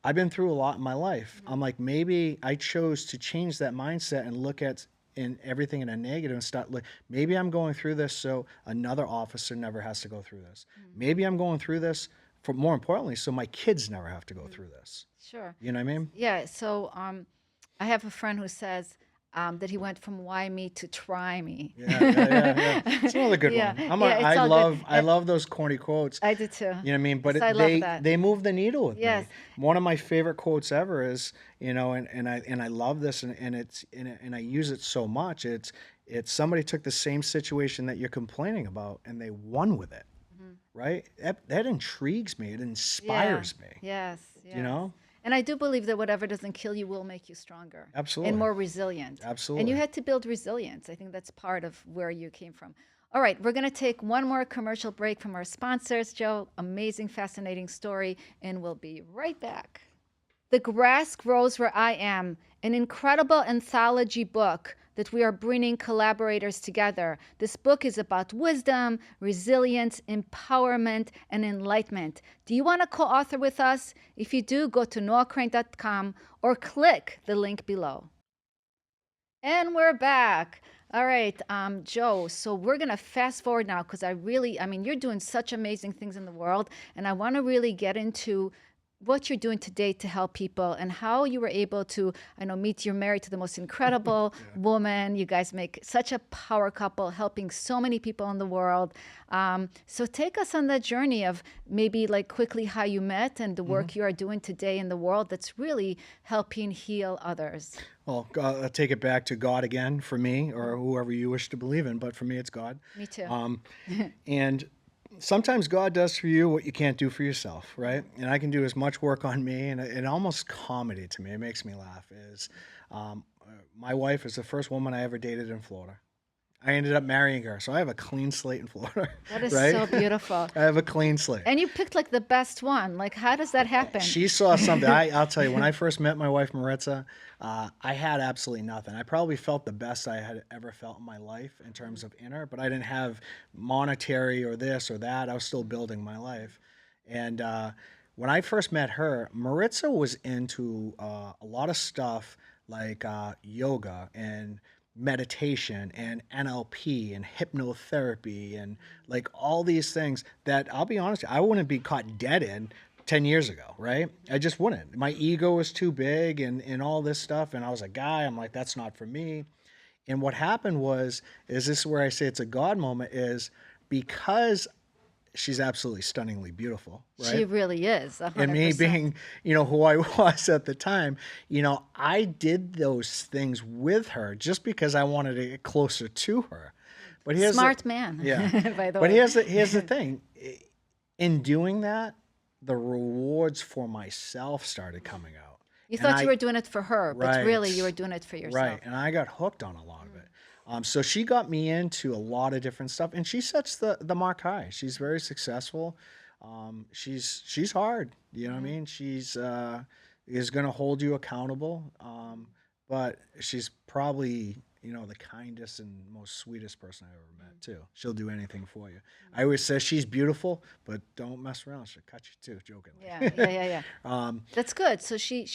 S2: I've been through a lot in my life. I'm like, maybe I chose to change that mindset and look at in everything in a negative and start like, maybe I'm going through this so another officer never has to go through this. Maybe I'm going through this for more importantly, so my kids never have to go through this.
S1: Sure.
S2: You know what I mean?
S1: Yeah. So I have a friend who says that he went from why me to try me.
S2: Yeah. It's another good
S1: Yeah,
S2: one.
S1: yeah, it's all good.
S2: I love those corny quotes.
S1: I do too.
S2: You know what I mean? But
S1: Yes, I love that.
S2: they move the needle with
S1: Yes.
S2: me. One of my favorite quotes ever is, and I love this, and I use it so much. It's somebody took the same situation that you're complaining about and they won with it, right? That intrigues me. It inspires me.
S1: Yes. Yes.
S2: You know?
S1: And I do believe that whatever doesn't kill you will make you stronger.
S2: Absolutely.
S1: And more resilient.
S2: Absolutely.
S1: And you had to build resilience. I think that's part of where you came from. All right, we're going to take one more commercial break from our sponsors, Joe. Amazing, fascinating story. And we'll be right back. The Grass Grows Where I Am, an incredible anthology book that we are bringing collaborators together. This book is about wisdom, resilience, empowerment, and enlightenment. Do you want to co-author with us? If you do, go to noahcrane.com or click the link below. And we're back. All right, Joe, so we're going to fast forward now because I mean, you're doing such amazing things in the world, and I want to really get into what you're doing today to help people and how you were able to, I know, you're married to the most incredible woman. You guys make such a power couple, helping so many people in the world. So take us on that journey of maybe like quickly how you met and the work you are doing today in the world that's really helping heal others.
S2: Well, I'll take it back to God again for me, or whoever you wish to believe in, but for me, it's God.
S1: Me too.
S2: And sometimes God does for you what you can't do for yourself, right? And I can do as much work on me, and it almost comedy to me. It makes me laugh. Is my wife is the first woman I ever dated in Florida. I ended up marrying her, so I have a clean slate in Florida.
S1: That is
S2: right?
S1: so beautiful.
S2: I have a clean slate.
S1: And you picked like the best one. Like, how does that happen?
S2: She saw something. I'll tell you, when I first met my wife, Maritza, I had absolutely nothing. I probably felt the best I had ever felt in my life in terms of inner, but I didn't have monetary or this or that. I was still building my life. And when I first met her, Maritza was into a lot of stuff like yoga and meditation and NLP and hypnotherapy and like all these things that I'll be honest, I wouldn't be caught dead in 10 years ago, right? I just wouldn't. My ego was too big and all this stuff. And I was a guy, I'm like, that's not for me. And what happened is this is where I say it's a God moment, is because she's absolutely stunningly beautiful, right?
S1: She really is. 100%.
S2: And me being, who I was at the time, I did those things with her just because I wanted to get closer to her. But
S1: Smart man.
S2: Yeah.
S1: By the
S2: But
S1: way.
S2: here's the thing. In doing that, the rewards for myself started coming out.
S1: You thought you were doing it for her, but really you were doing it for yourself.
S2: Right. And I got hooked on a lot of it. So she got me into a lot of different stuff, and she sets the mark high. She's very successful. She's hard. You know what I mean? She's is going to hold you accountable. But she's probably the kindest and most sweetest person I've ever met too. She'll do anything for you. I always say she's beautiful, but don't mess around. She'll cut you too, jokingly.
S1: Yeah. That's good. So she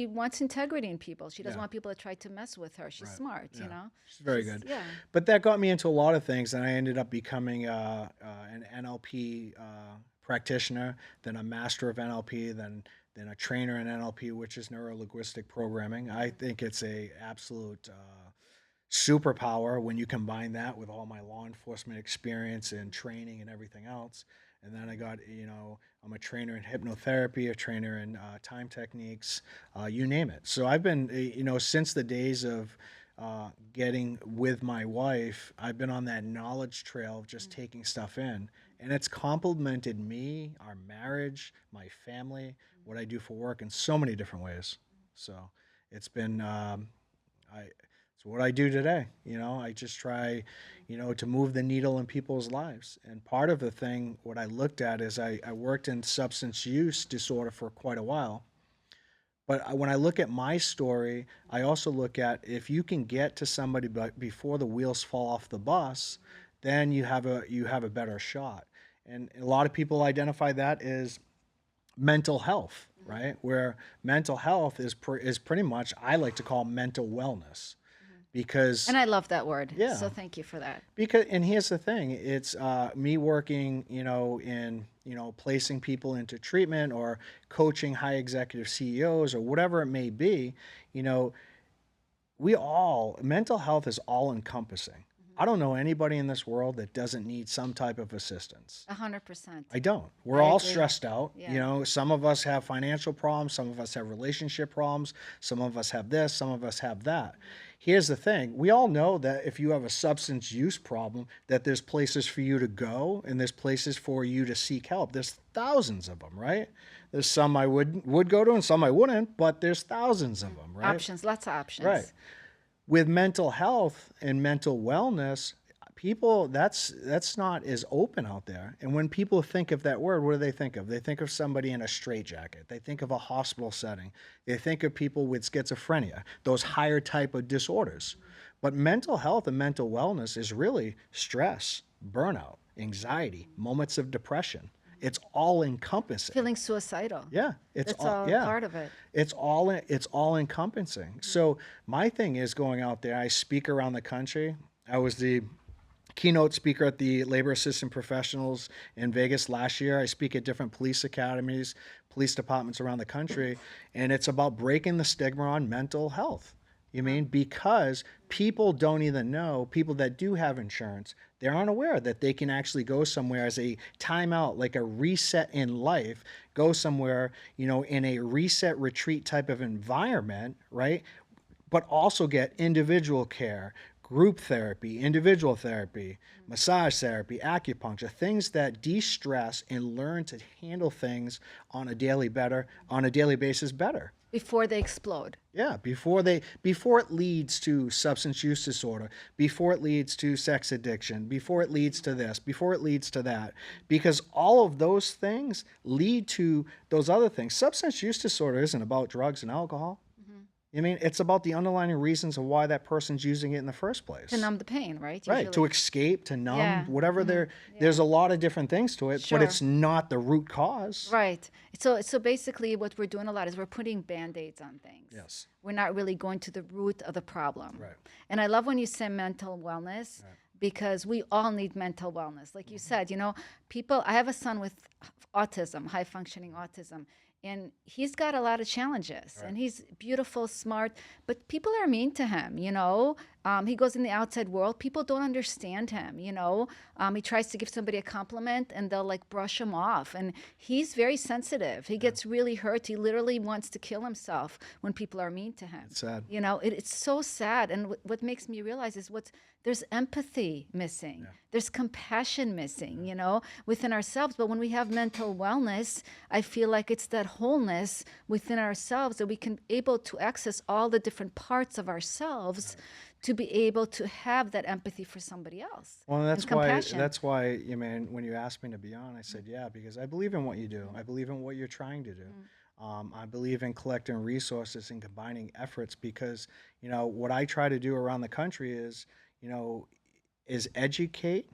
S1: wants integrity in people. She doesn't want people to try to mess with her. She's smart,
S2: She's very good.
S1: Yeah.
S2: But that got me into a lot of things, and I ended up becoming an NLP practitioner, then a master of NLP, then a trainer in NLP, which is neuro-linguistic programming. I think it's a absolute superpower when you combine that with all my law enforcement experience and training and everything else. And then I got, I'm a trainer in hypnotherapy, a trainer in time techniques, you name it. So I've been, since the days of getting with my wife, I've been on that knowledge trail of just taking stuff in. And it's complemented me, our marriage, my family, what I do for work in so many different ways. So it's been, it's what I do today. I just try, to move the needle in people's lives. And part of the thing, what I looked at is I worked in substance use disorder for quite a while. But when I look at my story, I also look at if you can get to somebody before the wheels fall off the bus, then you have a better shot. And a lot of people identify that as mental health, right? Where mental health is pretty much, I like to call mental wellness, because
S1: And I love that word.
S2: yeah,
S1: So thank you for that.
S2: because, and here's the thing, it's me working, in, placing people into treatment or coaching high executive CEOs or whatever it may be, you know, mental health is all encompassing. I don't know anybody in this world that doesn't need some type of assistance.
S1: 100%.
S2: I don't. We're
S1: I
S2: all
S1: agree.
S2: stressed out.
S1: Yeah.
S2: Some of us have financial problems, some of us have relationship problems, some of us have this, some of us have that. Here's the thing. We all know that if you have a substance use problem, that there's places for you to go and there's places for you to seek help. There's thousands of them, right? There's some I would go to and some I wouldn't, but there's thousands of them, right?
S1: Options, lots of options.
S2: Right. With mental health and mental wellness, people, that's not as open out there. And when people think of that word, what do they think of? They think of somebody in a straitjacket. They think of a hospital setting. They think of people with schizophrenia, those higher type of disorders. But mental health and mental wellness is really stress, burnout, anxiety, moments of depression. It's all encompassing.
S1: Feeling suicidal.
S2: Yeah,
S1: That's all
S2: yeah.
S1: part of it.
S2: It's all encompassing. So my thing is going out there. I speak around the country. I was the keynote speaker at the Labor Assistant Professionals in Vegas last year. I speak at different police academies, police departments around the country, and it's about breaking the stigma on mental health. You mean, because people don't even know, people that do have insurance, they aren't aware that they can actually go somewhere as a timeout, like a reset in life, go somewhere, in a reset retreat type of environment, right? But also get individual care, group therapy, individual therapy, massage therapy, acupuncture, things that de-stress and learn to handle things on a daily basis better.
S1: Before they explode.
S2: Yeah, before it leads to substance use disorder, before it leads to sex addiction, before it leads to this, before it leads to that, because all of those things lead to those other things. Substance use disorder isn't about drugs and alcohol. It's about the underlying reasons of why that person's using it in the first place.
S1: To numb the pain, right?
S2: Right, to
S1: Usually.
S2: escape, to numb,
S1: Yeah.
S2: whatever there's a lot of different things to it,
S1: Sure.
S2: but it's not the root cause.
S1: Right. So basically what we're doing a lot is we're putting band-aids on things.
S2: Yes.
S1: We're not really going to the root of the problem.
S2: Right.
S1: And I love when you say mental wellness, because we all need mental wellness. Like you said, I have a son with autism, high functioning autism, and he's got a lot of challenges, and he's beautiful, smart, but people are mean to him. He goes in the outside world, people don't understand him. He tries to give somebody a compliment and they'll like brush him off, and he's very sensitive. He gets really hurt. He literally wants to kill himself when people are mean to him.
S2: It's sad.
S1: It's so sad. And what makes me realize is there's empathy missing. There's compassion missing, within ourselves. But when we have mental wellness, I feel like it's that wholeness within ourselves that we can able to access all the different parts of ourselves to be able to have that empathy for somebody else.
S2: Well,
S1: and compassion.
S2: that's why, when you asked me to be on, I said, yeah, because I believe in what you do. I believe in what you're trying to do. I believe in collecting resources and combining efforts, because, what I try to do around the country is educate,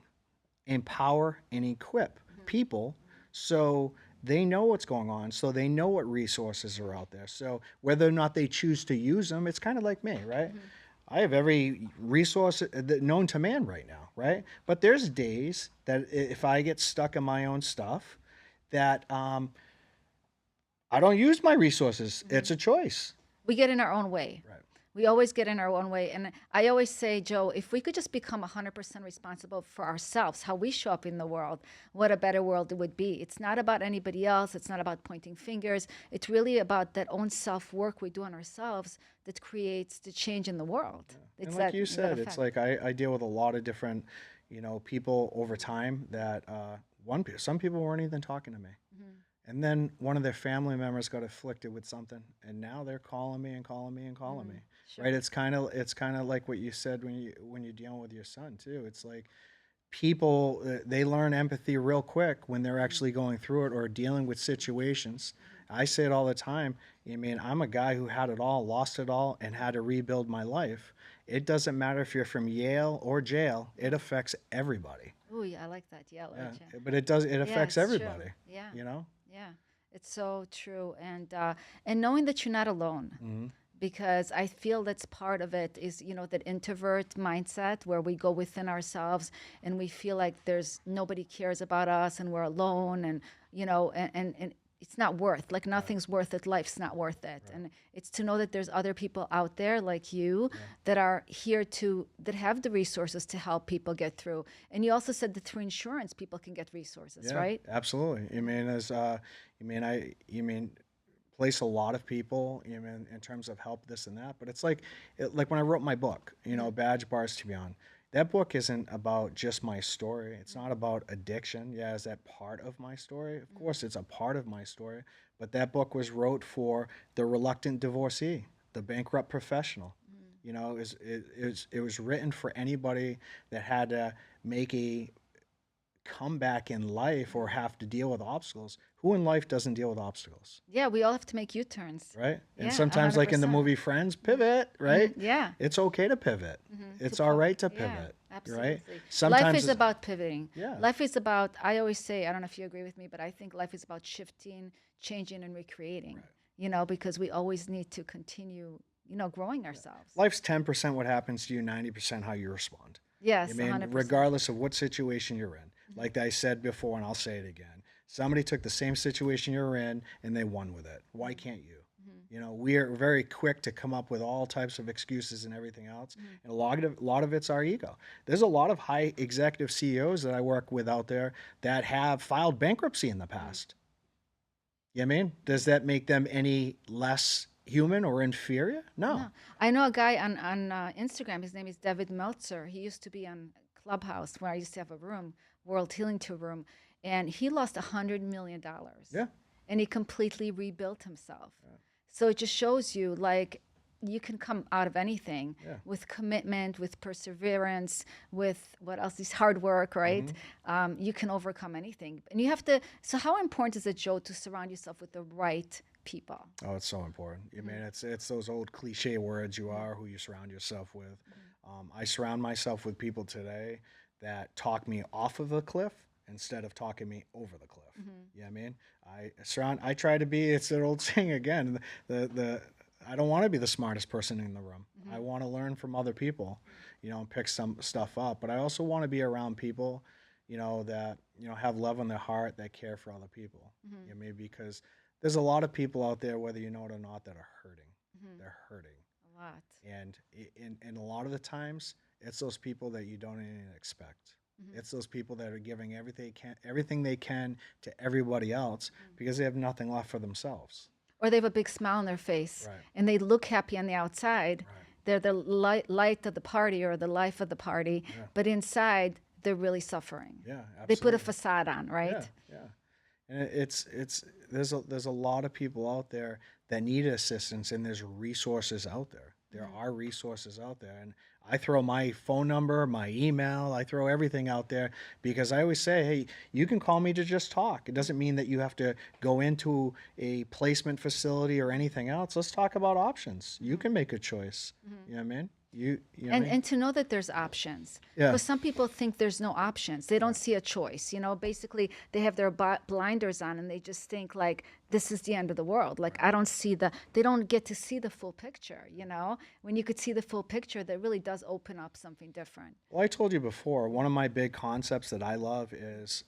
S2: empower, and equip people so they know what's going on, so they know what resources are out there. So whether or not they choose to use them, it's kind of like me, right? I have every resource known to man right now, right? But there's days that if I get stuck in my own stuff, that I don't use my resources. It's a choice.
S1: We get in our own way.
S2: Right.
S1: We always get in our own way. And I always say, Joe, if we could just become 100% responsible for ourselves, how we show up in the world, what a better world it would be. It's not about anybody else. It's not about pointing fingers. It's really about that own self-work we do on ourselves that creates the change in the world.
S2: Yeah.
S1: It's
S2: And like
S1: that,
S2: you
S1: that
S2: said, it's
S1: effect.
S2: like I deal with a lot of different, people over time that some people weren't even talking to me. And then one of their family members got afflicted with something, and now they're calling me and calling me and calling me.
S1: Sure.
S2: Right? It's kind of like what you said when you're dealing with your son too. It's like people they learn empathy real quick when they're actually going through it or dealing with situations. I say it all the time. I'm a guy who had it all, lost it all, and had to rebuild my life. It doesn't matter if you're from Yale or jail. It affects everybody.
S1: Ooh, yeah, I like that. Yeah,
S2: Yeah. But it does. It affects
S1: it's true.
S2: everybody.
S1: Yeah.
S2: You know.
S1: Yeah. It's so true, and knowing that you're not alone,
S2: Hmm.
S1: because I feel that's part of it is, that introvert mindset where we go within ourselves and we feel like there's nobody cares about us and we're alone, and and it's not worth, like,
S2: Right.
S1: nothing's worth it, life's not worth it.
S2: Right.
S1: And it's to know that there's other people out there like you
S2: Yeah.
S1: that are here that have the resources to help people get through. And you also said that through insurance people can get resources,
S2: Yeah,
S1: right?
S2: absolutely. You mean place a lot of people in terms of help, this and that. But it's like when I wrote my book, Badge Bars to Beyond. That book isn't about just my story. It's not about addiction. Yeah, is that part of my story? Of course, it's a part of my story. But that book was wrote for the reluctant divorcee, the bankrupt professional. It was written for anybody that had to make a come back in life or have to deal with obstacles. Who in life doesn't deal with obstacles,
S1: Yeah, we all have to make U-turns.
S2: right? And
S1: Yeah,
S2: sometimes, like in the
S1: 100%.
S2: movie Friends, pivot, right?
S1: Yeah.
S2: It's okay to pivot.
S1: To
S2: It's all right to
S1: yeah,
S2: pivot, right?
S1: absolutely. Life
S2: Sometimes,
S1: is about pivoting.
S2: yeah,
S1: Life is about, I always say, I don't know if you agree with me, but I think life is about shifting, changing, and recreating,
S2: right.
S1: because we always need to continue, growing ourselves.
S2: Life's 10% what happens to you, 90% how you respond. I
S1: Yes,
S2: mean,
S1: 100%.
S2: regardless of what situation you're in, like I said before, and I'll say it again, somebody took the same situation you're in and they won with it. Why can't you? We are very quick to come up with all types of excuses and everything else, and a lot of it's our ego. There's a lot of high executive CEOs that I work with out there that have filed bankruptcy in the past. You know what I mean? Does that make them any less human or inferior? No.
S1: No, I know a guy on Instagram. His name is David Meltzer. He used to be on Clubhouse where I used to have a room, World Healing Tour room, and he lost $100 million,
S2: Yeah.
S1: and he completely rebuilt himself. So it just shows you, like, you can come out of anything
S2: Yeah.
S1: with commitment, with perseverance, with what else? This hard work, right? You can overcome anything, and you have to. So, how important is it, Joe, to surround yourself with the right people?
S2: Oh, it's so important. I mean, it's those old cliche words. You are who you surround yourself with. I surround myself with people today that talk me off of a cliff instead of talking me over the cliff. You know what I mean? I try to be. It's an old saying again. The I don't want to be the smartest person in the room. I want to learn from other people, and pick some stuff up. But I also want to be around people, that have love in their heart, that care for other people. Maybe because there's a lot of people out there, whether you know it or not, that are hurting. They're hurting,
S1: A lot.
S2: and a lot of the times, it's those people that you don't even expect. It's those people that are giving everything they can to everybody else because they have nothing left for themselves.
S1: Or they have a big smile on their face,
S2: Right.
S1: and they look happy on the outside.
S2: Right.
S1: They're the light of the party or the life of the party,
S2: Yeah.
S1: but inside they're really suffering.
S2: Yeah,
S1: They put a
S2: absolutely.
S1: facade on, right?
S2: Yeah, yeah. And it's there's a lot of people out there that need assistance, and there's resources out there. There are resources out there, and I throw my phone number, my email, I throw everything out there because I always say, hey, you can call me to just talk. It doesn't mean that you have to go into a placement facility or anything else. Let's talk about options. You can make a choice. You know what I mean? You know what I mean?
S1: And to know that there's options.
S2: Yeah.
S1: Because some people think there's no options. They don't see a choice. Basically they have their blinders on and they just think like this is the end of the world. Like I don't see they don't get to see the full picture, When you could see the full picture, that really does open up something different.
S2: Well, I told you before, one of my big concepts that I love is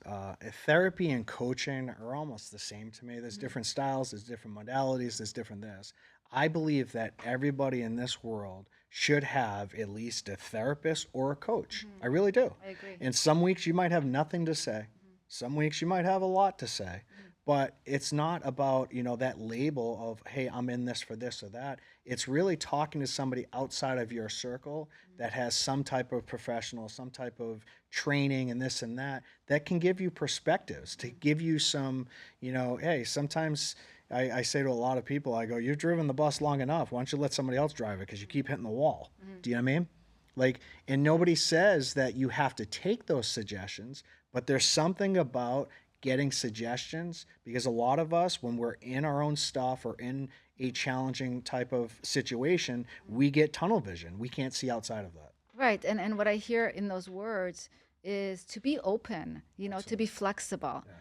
S2: therapy and coaching are almost the same to me. There's different styles, there's different modalities, there's different this. I believe that everybody in this world should have at least a therapist or a coach. I really do.
S1: I agree.
S2: And some weeks you might have nothing to say. Some weeks you might have a lot to say. But it's not about, that label of, hey, I'm in this for this or that. It's really talking to somebody outside of your circle that has some type of professional, some type of training and this and that can give you perspectives, to give you some, hey, sometimes I say to a lot of people, I go, you've driven the bus long enough. Why don't you let somebody else drive it? Because you keep hitting the wall. Do you know what I mean? Like, and nobody says that you have to take those suggestions, but there's something about getting suggestions because a lot of us, when we're in our own stuff or in a challenging type of situation, we get tunnel vision. We can't see outside of that.
S1: Right. And what I hear in those words is to be open, to be flexible.
S2: Yeah.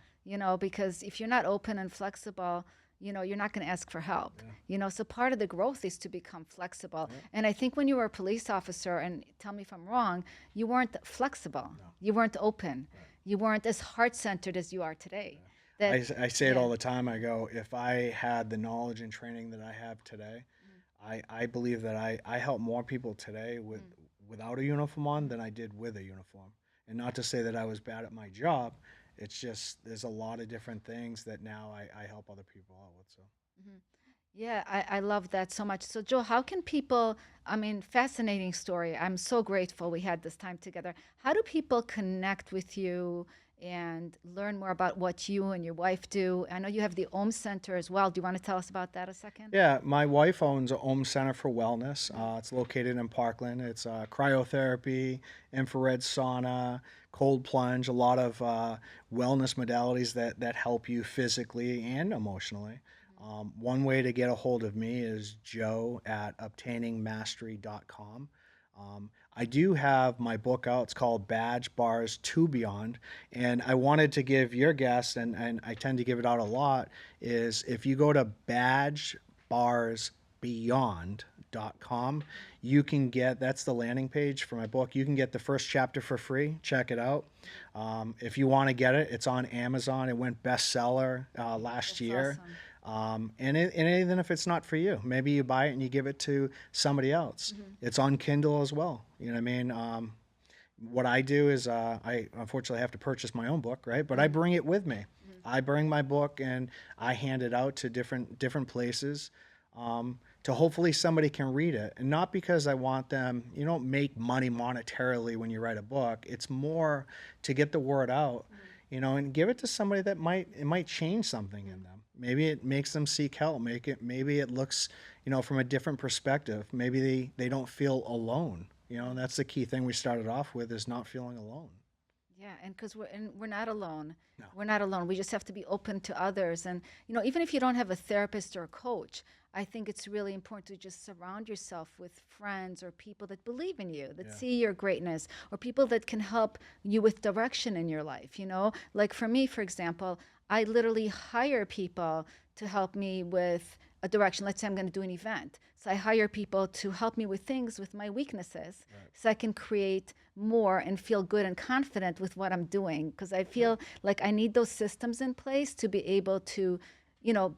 S1: because if you're not open and flexible, you're not going to ask for help. So part of the growth is to become flexible. And I think when you were a police officer, and tell me if I'm wrong, you weren't flexible.
S2: No.
S1: You weren't open. You weren't as heart-centered as you are today.
S2: I say it all the time. I go, if I had the knowledge and training that I have today, I believe that I help more people today without a uniform on than I did with a uniform. And not to say that I was bad at my job. It's just there's a lot of different things that now I help other people out with. So.
S1: Yeah, I love that so much. So, Joe, how can people, fascinating story. I'm so grateful we had this time together. How do people connect with you and learn more about what you and your wife do? I know you have the Om Center as well. Do you want to tell us about that a second?
S2: Yeah, my wife owns a Om Center for Wellness. It's located in Parkland. It's cryotherapy, infrared sauna, cold plunge, a lot of wellness modalities that help you physically and emotionally. One way to get a hold of me is joe@obtainingmastery.com. I do have my book out. It's called Badge Bars to Beyond. And I wanted to give your guests, and I tend to give it out a lot, is if you go to badgebarsbeyond.com, you can get, that's the landing page for my book. You can get the first chapter for free. Check it out. If you want to get it, it's on Amazon. It went bestseller last year.
S1: Awesome.
S2: And even if it's not for you, maybe you buy it and you give it to somebody else. It's on Kindle as well. You know what I mean? What I do is I unfortunately have to purchase my own book, right? But I bring it with me. I bring my book and I hand it out to different places to hopefully somebody can read it. And not because I want them, you don't make money monetarily when you write a book. It's more to get the word out, and give it to somebody that might change something in them. Maybe it makes them seek help. Maybe it looks, from a different perspective. Maybe they don't feel alone. And that's the key thing we started off with, is not feeling alone.
S1: Yeah, and because we're not alone.
S2: No.
S1: We're not alone. We just have to be open to others. And, even if you don't have a therapist or a coach, I think it's really important to just surround yourself with friends or people that believe in you, that see your greatness, or people that can help you with direction in your life. Like for me, for example, I literally hire people to help me with a direction. Let's say I'm going to do an event. So I hire people to help me with things, with my weaknesses, so I can create more and feel good and confident with what I'm doing. Because I feel like I need those systems in place to be able to,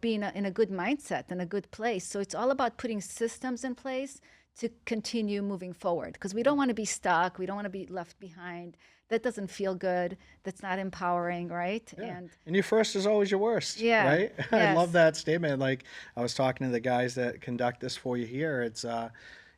S1: be in a good mindset and a good place. So it's all about putting systems in place to continue moving forward. Because we don't want to be stuck. We don't want to be left behind. That doesn't feel good. That's not empowering, right?
S2: Yeah. And your first is always your worst, right?
S1: Yes.
S2: I love that statement. Like, I was talking to the guys that conduct this for you here. It's, have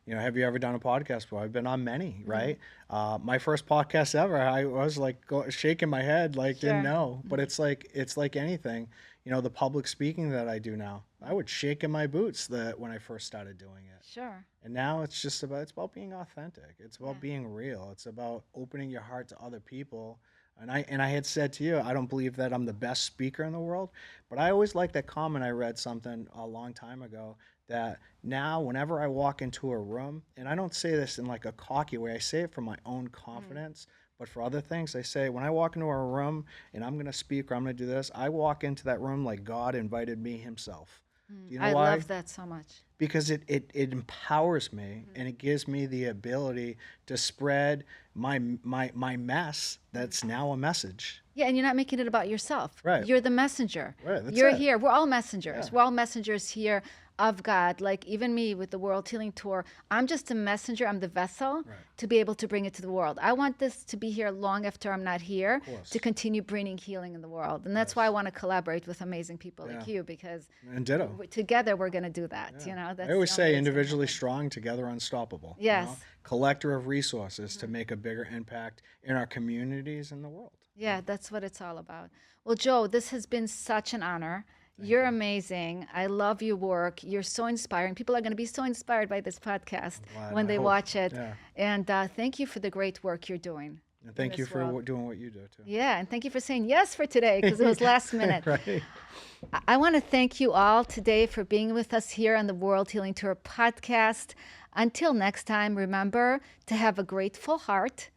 S2: you ever done a podcast before? I've been on many, right? My first podcast ever, I was like shaking my head, like didn't know. But it's like anything. The public speaking that I do now, I would shake in my boots when I first started doing it.
S1: Sure.
S2: And now it's about being authentic. It's about being real. It's about opening your heart to other people. And I had said to you, I don't believe that I'm the best speaker in the world, but I always like that comment. I read something a long time ago that now whenever I walk into a room, and I don't say this in like a cocky way, I say it from my own confidence. But for other things, I say, when I walk into a room and I'm going to speak or I'm going to do this, I walk into that room like God invited me himself. Do you know why?
S1: I love that so much.
S2: Because it empowers me and it gives me the ability to spread my mess that's now a message.
S1: Yeah, and you're not making it about yourself.
S2: Right.
S1: You're the messenger.
S2: Right, that's
S1: You're
S2: it.
S1: here. We're all messengers.
S2: Yeah.
S1: We're all messengers here of God. Like even me with the World Healing Tour, I'm just a messenger. I'm the vessel to be able to bring it to the world. I want this to be here long after I'm not here, to continue bringing healing in the world. And that's why I want to collaborate with amazing people like you, because
S2: And ditto.
S1: Together we're going to do that. That's
S2: I always
S1: the
S2: say
S1: only way it's gonna
S2: individually
S1: happen.
S2: strong, together unstoppable.
S1: Yes.
S2: Collector of resources to make a bigger impact in our communities and the world.
S1: Yeah, that's what it's all about. Well, Joe, this has been such an honor. You're amazing. I love your work. You're so inspiring. People are going to be so inspired by this podcast when they watch it.
S2: Yeah.
S1: And thank you for the great work you're doing.
S2: And thank you
S1: this
S2: for
S1: world.
S2: doing what you do, too.
S1: Yeah, and thank you for saying yes for today, because it was last minute.
S2: Right.
S1: I want to thank you all today for being with us here on the World Healing Tour podcast. Until next time, remember to have a grateful heart,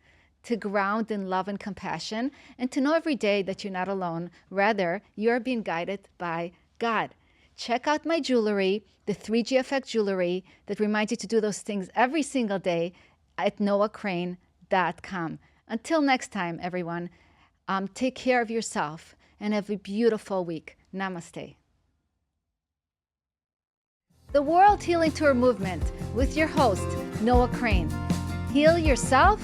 S1: to ground in love and compassion, and to know every day that you're not alone. Rather, you're being guided by God. Check out my jewelry, the 3G Effect jewelry that reminds you to do those things every single day at noahcrane.com. Until next time, everyone, take care of yourself and have a beautiful week. Namaste. The World Healing Tour Movement with your host, Noah Crane. Heal yourself